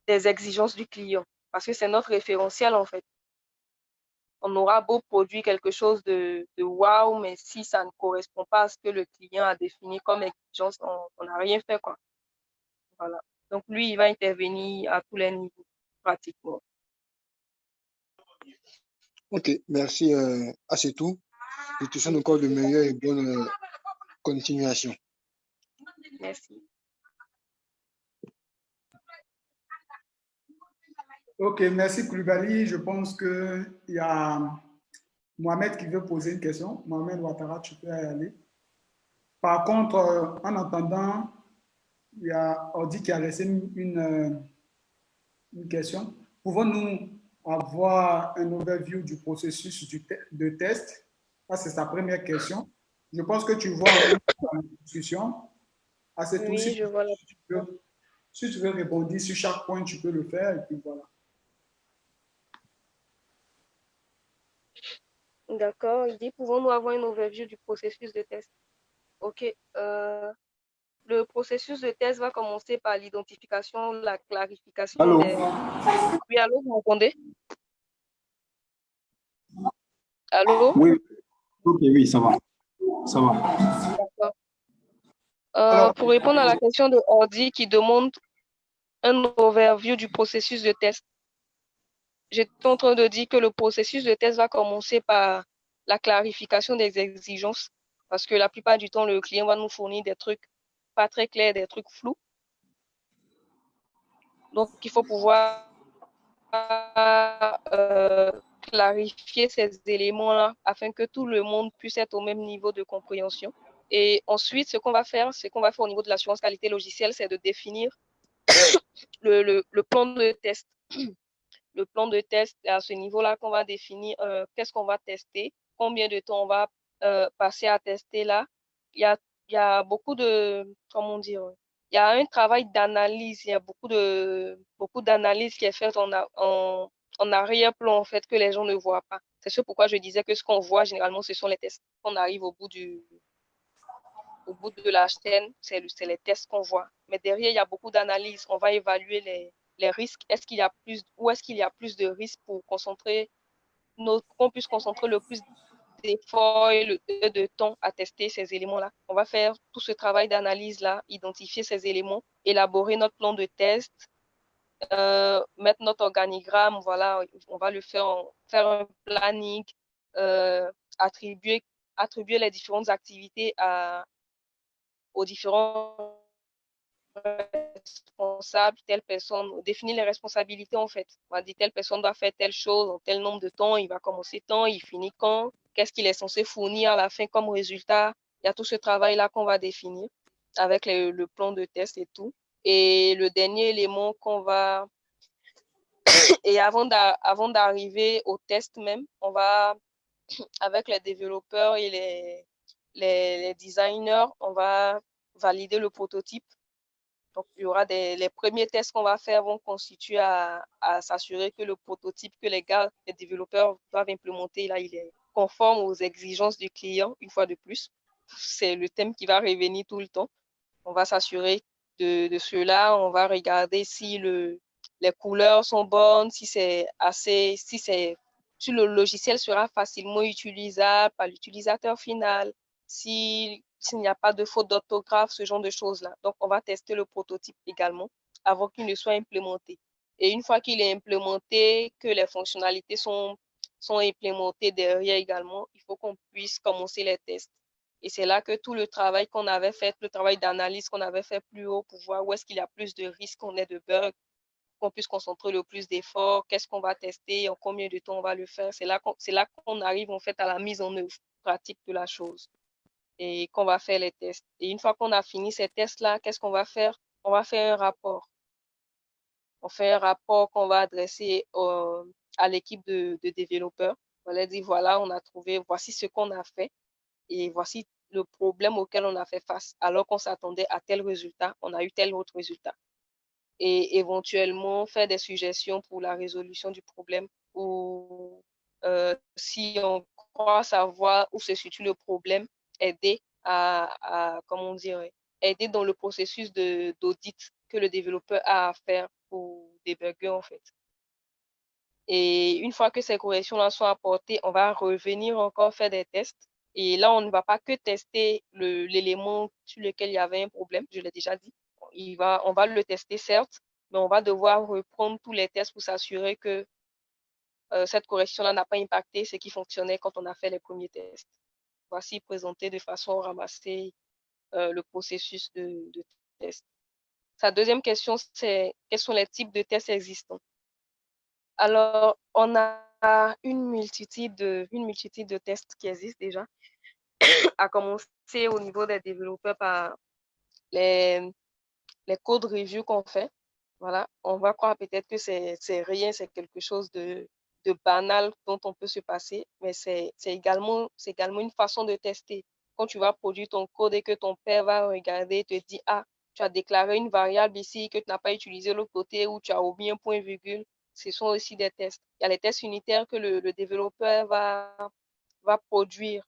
exigences du client. Parce que c'est notre référentiel en fait. On aura beau produire quelque chose de wow, mais si ça ne correspond pas à ce que le client a défini comme exigence, on n'a rien fait quoi. Voilà. Donc, lui, il va intervenir à tous les niveaux, pratiquement. Ok, merci. C'est tout. Je te souhaite encore de meilleures et bonne continuation. Merci. Ok, merci Koulibaly. Je pense qu'il y a Mohamed qui veut poser une question. Mohamed Ouattara, tu peux y aller. Par contre, en attendant, il y a Audi qui a laissé une question. Pouvons-nous avoir un overview du processus de test? Ça, c'est sa première question. Je pense que tu vois la discussion. C'est tout. Oui, je vois la question. Si tu veux répondre sur chaque point, tu peux le faire. Et puis voilà. D'accord. Il dit, pouvons-nous avoir une overview du processus de test? OK. Le processus de test va commencer par l'identification, la clarification Allô? des... Oui, allô, vous m'entendez? Allô? Oui, ok, oui, ça va. Ça va. D'accord. Alors, Pour répondre à la question de Ordi qui demande un overview du processus de test, j'étais en train de dire que le processus de test va commencer par la clarification des exigences, parce que la plupart du temps, le client va nous fournir des trucs pas très clairs, des trucs flous. Donc, il faut pouvoir clarifier ces éléments-là afin que tout le monde puisse être au même niveau de compréhension. Et ensuite, ce qu'on va faire au niveau de l'assurance qualité logicielle, c'est de définir le plan de test. Le plan de test, à ce niveau-là qu'on va définir qu'est-ce qu'on va tester, combien de temps on va passer à tester là. Il y a beaucoup de, comment dire, il y a un travail d'analyse, il y a beaucoup d'analyse qui est faite en arrière-plan, en fait, que les gens ne voient pas. C'est ce pourquoi je disais que ce qu'on voit généralement, ce sont les tests. On arrive au bout de la chaîne, c'est les tests qu'on voit. Mais derrière, il y a beaucoup d'analyses. On va évaluer les risques. Où est-ce qu'il y a plus de risques pour qu'on puisse concentrer le plus d'efforts et de temps à tester ces éléments-là. On va faire tout ce travail d'analyse-là, identifier ces éléments, élaborer notre plan de test, mettre notre organigramme, voilà, on va le faire un planning, euh, attribuer les différentes activités aux différents responsables, telle personne, définir les responsabilités en fait. On va dire telle personne doit faire telle chose en tel nombre de temps, il va commencer quand, il finit quand, qu'est-ce qu'il est censé fournir à la fin comme résultat. Il y a tout ce travail-là qu'on va définir avec le plan de test et tout. Et le dernier élément qu'on va... Et avant d'arriver au test même, on va, avec les développeurs et les designers, on va valider le prototype. Donc, il y aura les premiers tests qu'on va faire vont constituer à s'assurer que le prototype que les développeurs doivent implémenter, là, il est conforme aux exigences du client, une fois de plus. C'est le thème qui va revenir tout le temps. On va s'assurer de cela. On va regarder si les couleurs sont bonnes, si le logiciel sera facilement utilisable par l'utilisateur final, s'il n'y a pas de faute d'orthographe, ce genre de choses-là. Donc, on va tester le prototype également avant qu'il ne soit implémenté. Et une fois qu'il est implémenté, que les fonctionnalités sont implémentées derrière également, il faut qu'on puisse commencer les tests. Et c'est là que tout le travail qu'on avait fait, le travail d'analyse qu'on avait fait plus haut pour voir où est-ce qu'il y a plus de risques qu'on ait de bugs, qu'on puisse concentrer le plus d'efforts, qu'est-ce qu'on va tester, en combien de temps on va le faire. C'est là qu'on arrive en fait à la mise en œuvre pratique de la chose et qu'on va faire les tests. Et une fois qu'on a fini ces tests-là, qu'est-ce qu'on va faire? On va faire un rapport. On fait un rapport qu'on va adresser à l'équipe de développeurs. On va leur dire, voilà, on a trouvé, voici ce qu'on a fait et voici le problème auquel on a fait face. Alors qu'on s'attendait à tel résultat, on a eu tel autre résultat. Et éventuellement faire des suggestions pour la résolution du problème ou si on croit savoir où se situe le problème, aider comment dire, aider dans le processus d'audit que le développeur a à faire pour débugger en fait. Et une fois que ces corrections-là sont apportées, on va revenir encore faire des tests. Et là, on ne va pas que tester l'élément sur lequel il y avait un problème, je l'ai déjà dit. on va le tester, certes, mais on va devoir reprendre tous les tests pour s'assurer que cette correction-là n'a pas impacté ce qui fonctionnait quand on a fait les premiers tests. Voici présenté de façon ramassée le processus de test. Sa deuxième question, c'est quels sont les types de tests existants? Alors, on a une multitude de tests qui existent déjà, à commencer au niveau des développeurs par les code reviews qu'on fait. Voilà, on va croire peut-être que c'est rien, c'est quelque chose de banal dont on peut se passer, mais c'est également une façon de tester. Quand tu vas produire ton code et que ton père va regarder et te dire, ah, tu as déclaré une variable ici que tu n'as pas utilisé l'autre côté ou tu as omis un point virgule, ce sont aussi des tests. Il y a les tests unitaires que le développeur va produire.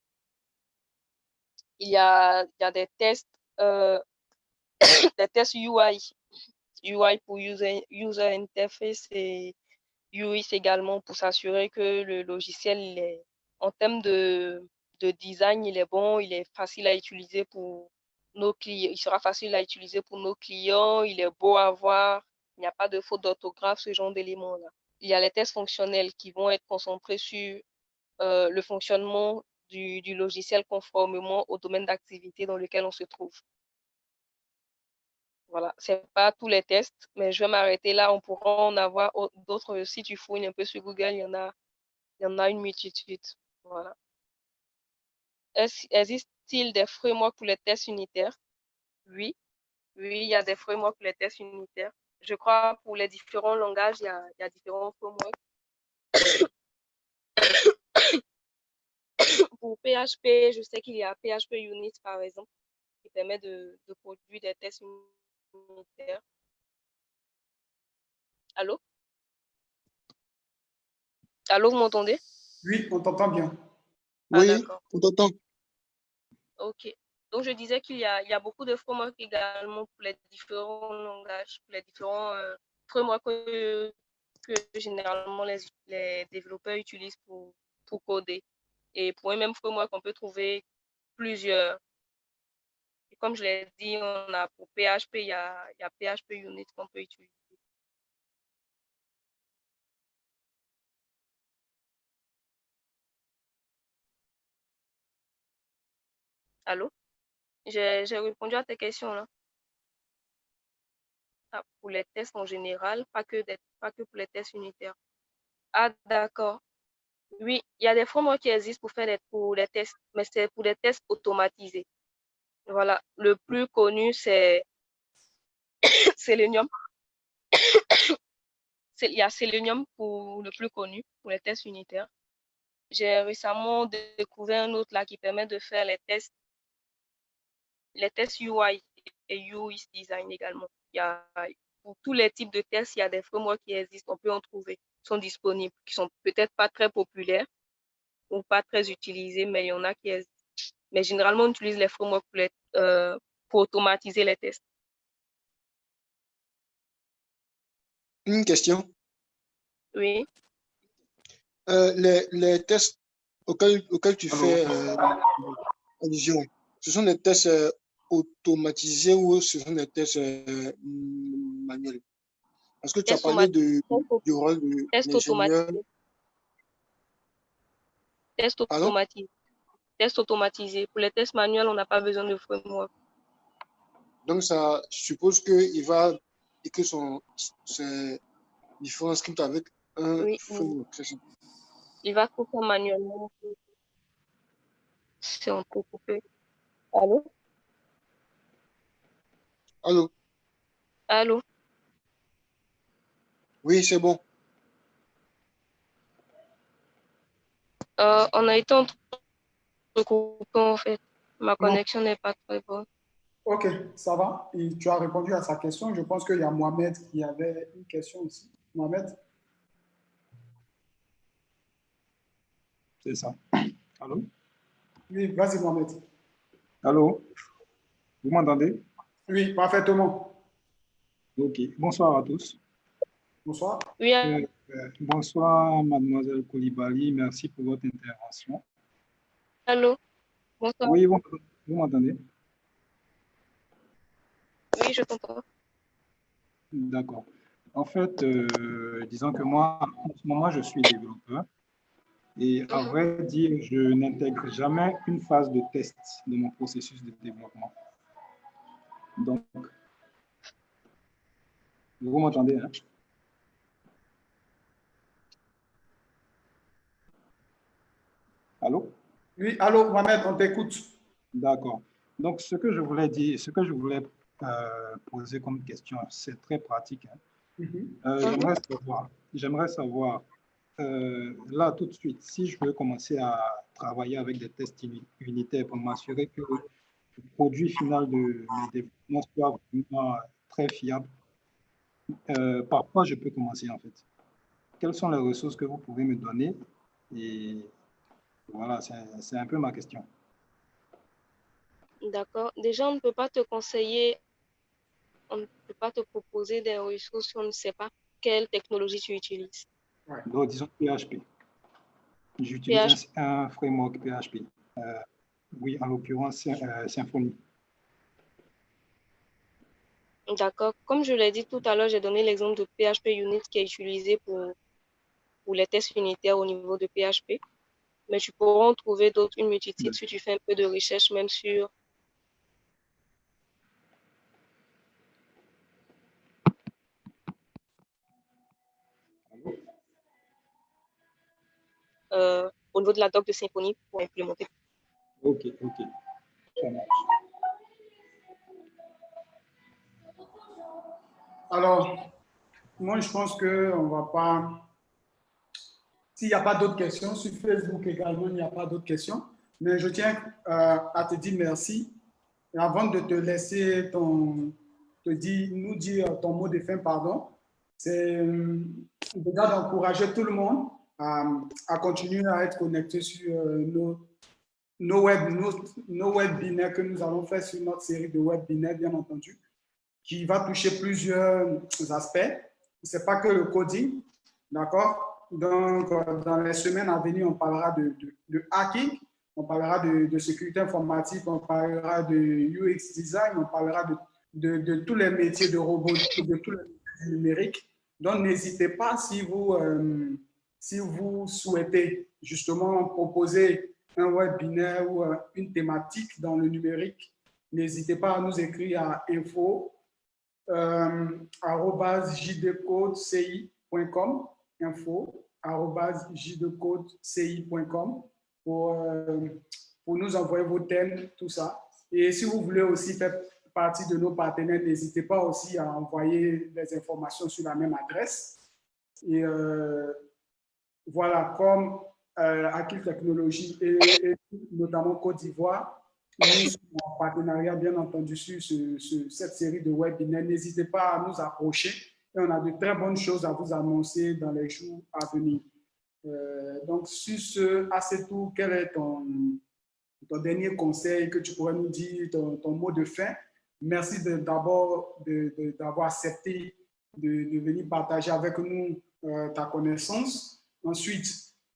Il y a des tests, des tests UI. UI pour user interface et UX également pour s'assurer que le logiciel, en termes de design, il est bon, il est facile à utiliser pour nos clients, il sera facile à utiliser pour nos clients, il est beau à voir, il n'y a pas de faute d'orthographe, ce genre d'éléments-là. Il y a les tests fonctionnels qui vont être concentrés sur le fonctionnement du logiciel conformément au domaine d'activité dans lequel on se trouve. Voilà, c'est pas tous les tests, mais je vais m'arrêter là. On pourra en avoir d'autres. Si tu fouilles un peu sur Google, il y en a une multitude. Voilà. Existe-t-il des frameworks pour les tests unitaires? Oui, oui, il y a des frameworks pour les tests unitaires. Je crois pour les différents langages, il y a différents frameworks. Pour PHP, je sais qu'il y a PHP Unit, par exemple, qui permet de produire des tests unitaires. Allô? Allô, vous m'entendez? Oui, on t'entend bien. Ah, Oui, d'accord. on t'entend. Ok. Donc, je disais qu'il y a beaucoup de frameworks également pour les différents langages, pour les différents frameworks que généralement les développeurs utilisent pour coder. Et pour un même framework, on peut trouver plusieurs. Et comme je l'ai dit, on a pour PHP, il y a PHP Unit qu'on peut utiliser. Allô? J'ai répondu à tes questions là. Ah, pour les tests en général, pas que pour les tests unitaires. Ah, d'accord. Oui, il y a des frameworks qui existent pour les tests, mais c'est pour des tests automatisés. Voilà, le plus connu, c'est Selenium. Il y a Selenium pour le plus connu, pour les tests unitaires. J'ai récemment découvert un autre là qui permet de faire les tests UI et UX design également. Pour tous les types de tests, il y a des frameworks qui existent, on peut en trouver, qui sont disponibles, qui sont peut-être pas très populaires ou pas très utilisés, mais il y en a qui existent. Mais généralement, on utilise les frameworks pour automatiser les tests. Une question. Oui. Les tests auxquels tu fais allusion, ce sont des tests automatisés ou ce sont des tests manuels? Parce que tu as parlé du rôle de l'ingénieur. Test automatisé. Test automatisé. Pour les tests manuels, on n'a pas besoin de framework. Donc, ça suppose qu'il va écrire ses différents scripts avec un framework. Il va tout faire manuellement. C'est entrecoupé. Allô? Allô? Allô? Oui, c'est bon. On a été entrecoupé en fait. Ma connexion n'est pas très bonne. Ok, ça va. Et tu as répondu à sa question. Je pense qu'il y a Mohamed qui avait une question aussi. Mohamed? C'est ça. Allô? Oui, vas-y Mohamed. Allô? Vous m'entendez? Oui, parfaitement. Ok. Bonsoir à tous. Bonsoir. Oui. Bonsoir, mademoiselle Koulibaly. Merci pour votre intervention. Allô? Bonsoir. Oui, vous m'entendez? Oui, je t'entends. D'accord. En fait, disons que moi, en ce moment, je suis développeur et à vrai dire, je n'intègre jamais une phase de test dans mon processus de développement. Donc, vous m'entendez, hein? Allô? Oui, allô, Mohamed, on t'écoute. D'accord. Donc, ce que je voulais dire, ce que je voulais poser comme question, c'est très pratique, hein. J'aimerais savoir là, tout de suite, si je veux commencer à travailler avec des tests unitaires pour m'assurer que le produit final de mes développements soit vraiment très fiable, par quoi je peux commencer en fait? Quelles sont les ressources que vous pouvez me donner? Et voilà, c'est un peu ma question. D'accord. Déjà, on ne peut pas te conseiller, on ne peut pas te proposer des ressources si on ne sait pas quelle technologie tu utilises. Donc, disons PHP. J'utilise PHP. un framework PHP. Oui, en l'occurrence, Symfony. D'accord. Comme je l'ai dit tout à l'heure, j'ai donné l'exemple de PHP Unit qui est utilisé pour les tests unitaires au niveau de PHP. Mais tu pourras en trouver d'autres, une multitude, si tu fais un peu de recherche, même sur au niveau de la doc de Symfony pour implémenter. Ok, ok. Ça marche. Alors, moi, je pense qu'on va pas. S'il n'y a pas d'autres questions, sur Facebook également, il n'y a pas d'autres questions. Mais je tiens à te dire merci. Et avant de te laisser nous dire ton mot de fin, pardon, c'est déjà d'encourager tout le monde à continuer à être connecté sur nos webinaires que nous allons faire sur notre série de webinaires, bien entendu, qui va toucher plusieurs aspects. Ce n'est pas que le coding, d'accord? Donc, dans les semaines à venir, on parlera de hacking, on parlera de sécurité informatique, on parlera de UX design, on parlera de tous les métiers de robotique, de tous les métiers numériques. Donc, n'hésitez pas si vous souhaitez justement proposer un webinaire ou une thématique dans le numérique, n'hésitez pas à nous écrire à info @jdcodeCI.com, info@jdcodeCI.com pour nous envoyer vos thèmes, tout ça. Et si vous voulez aussi faire partie de nos partenaires, n'hésitez pas aussi à envoyer les informations sur la même adresse. Et voilà, comme Akil Technologies et notamment Côte d'Ivoire, nous sommes en partenariat, bien entendu, sur cette série de webinaires. N'hésitez pas à nous approcher et on a de très bonnes choses à vous annoncer dans les jours à venir. Donc, sur ce, assez tout, quel est ton dernier conseil que tu pourrais nous dire, ton mot de fin? Merci d'abord d'avoir accepté de venir partager avec nous ta connaissance. Ensuite,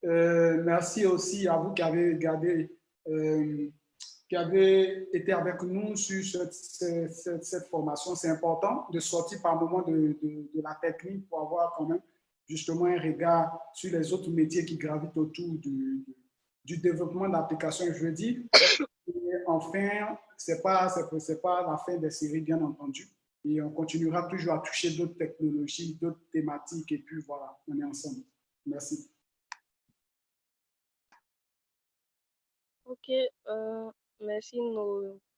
merci aussi à vous qui avez regardé, qui avez été avec nous sur cette formation. C'est important de sortir par moment de la technique pour avoir quand même justement un regard sur les autres métiers qui gravitent autour du développement d'applications, je veux dire. Et enfin, ce n'est pas la fin des séries, bien entendu. Et on continuera toujours à toucher d'autres technologies, d'autres thématiques. Et puis voilà, on est ensemble. Merci. Ok, merci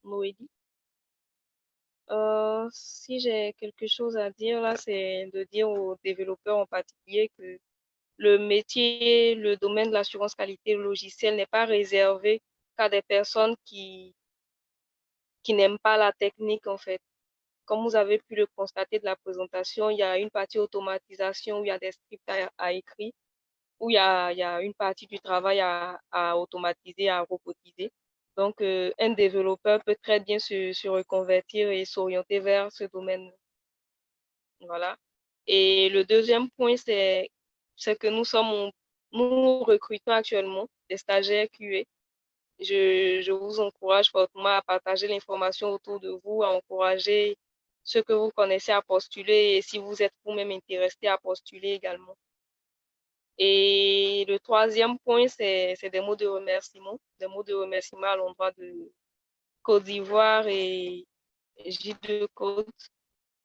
Noélie. Si j'ai quelque chose à dire là, c'est de dire aux développeurs en particulier que le métier, le domaine de l'assurance qualité logicielle n'est pas réservé qu'à des personnes qui n'aiment pas la technique en fait. Comme vous avez pu le constater de la présentation, il y a une partie automatisation où il y a des scripts à écrire, où il y a une partie du travail à automatiser, à robotiser. Donc, un développeur peut très bien se reconvertir et s'orienter vers ce domaine. Voilà. Et le deuxième point, c'est que nous recrutons actuellement des stagiaires QA. Je vous encourage fortement à partager l'information autour de vous, à encourager ceux que vous connaissez à postuler et si vous êtes vous-même intéressé à postuler également. Et le troisième point, c'est des mots de remerciement à l'endroit de Côte d'Ivoire et Gilles de Côte.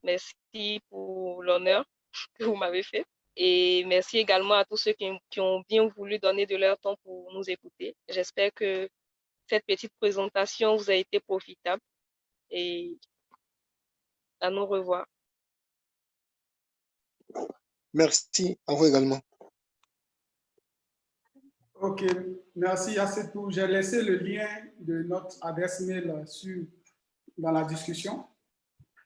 Merci pour l'honneur que vous m'avez fait. Et merci également à tous ceux qui ont bien voulu donner de leur temps pour nous écouter. J'espère que cette petite présentation vous a été profitable et à nous revoir. Merci, à vous également. Ok, merci, c'est tout. J'ai laissé le lien de notre adresse mail dans la discussion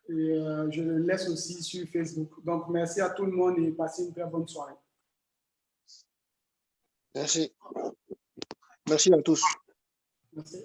et je le laisse aussi sur Facebook. Donc, merci à tout le monde et passez une très bonne soirée. Merci. Merci à tous. Merci.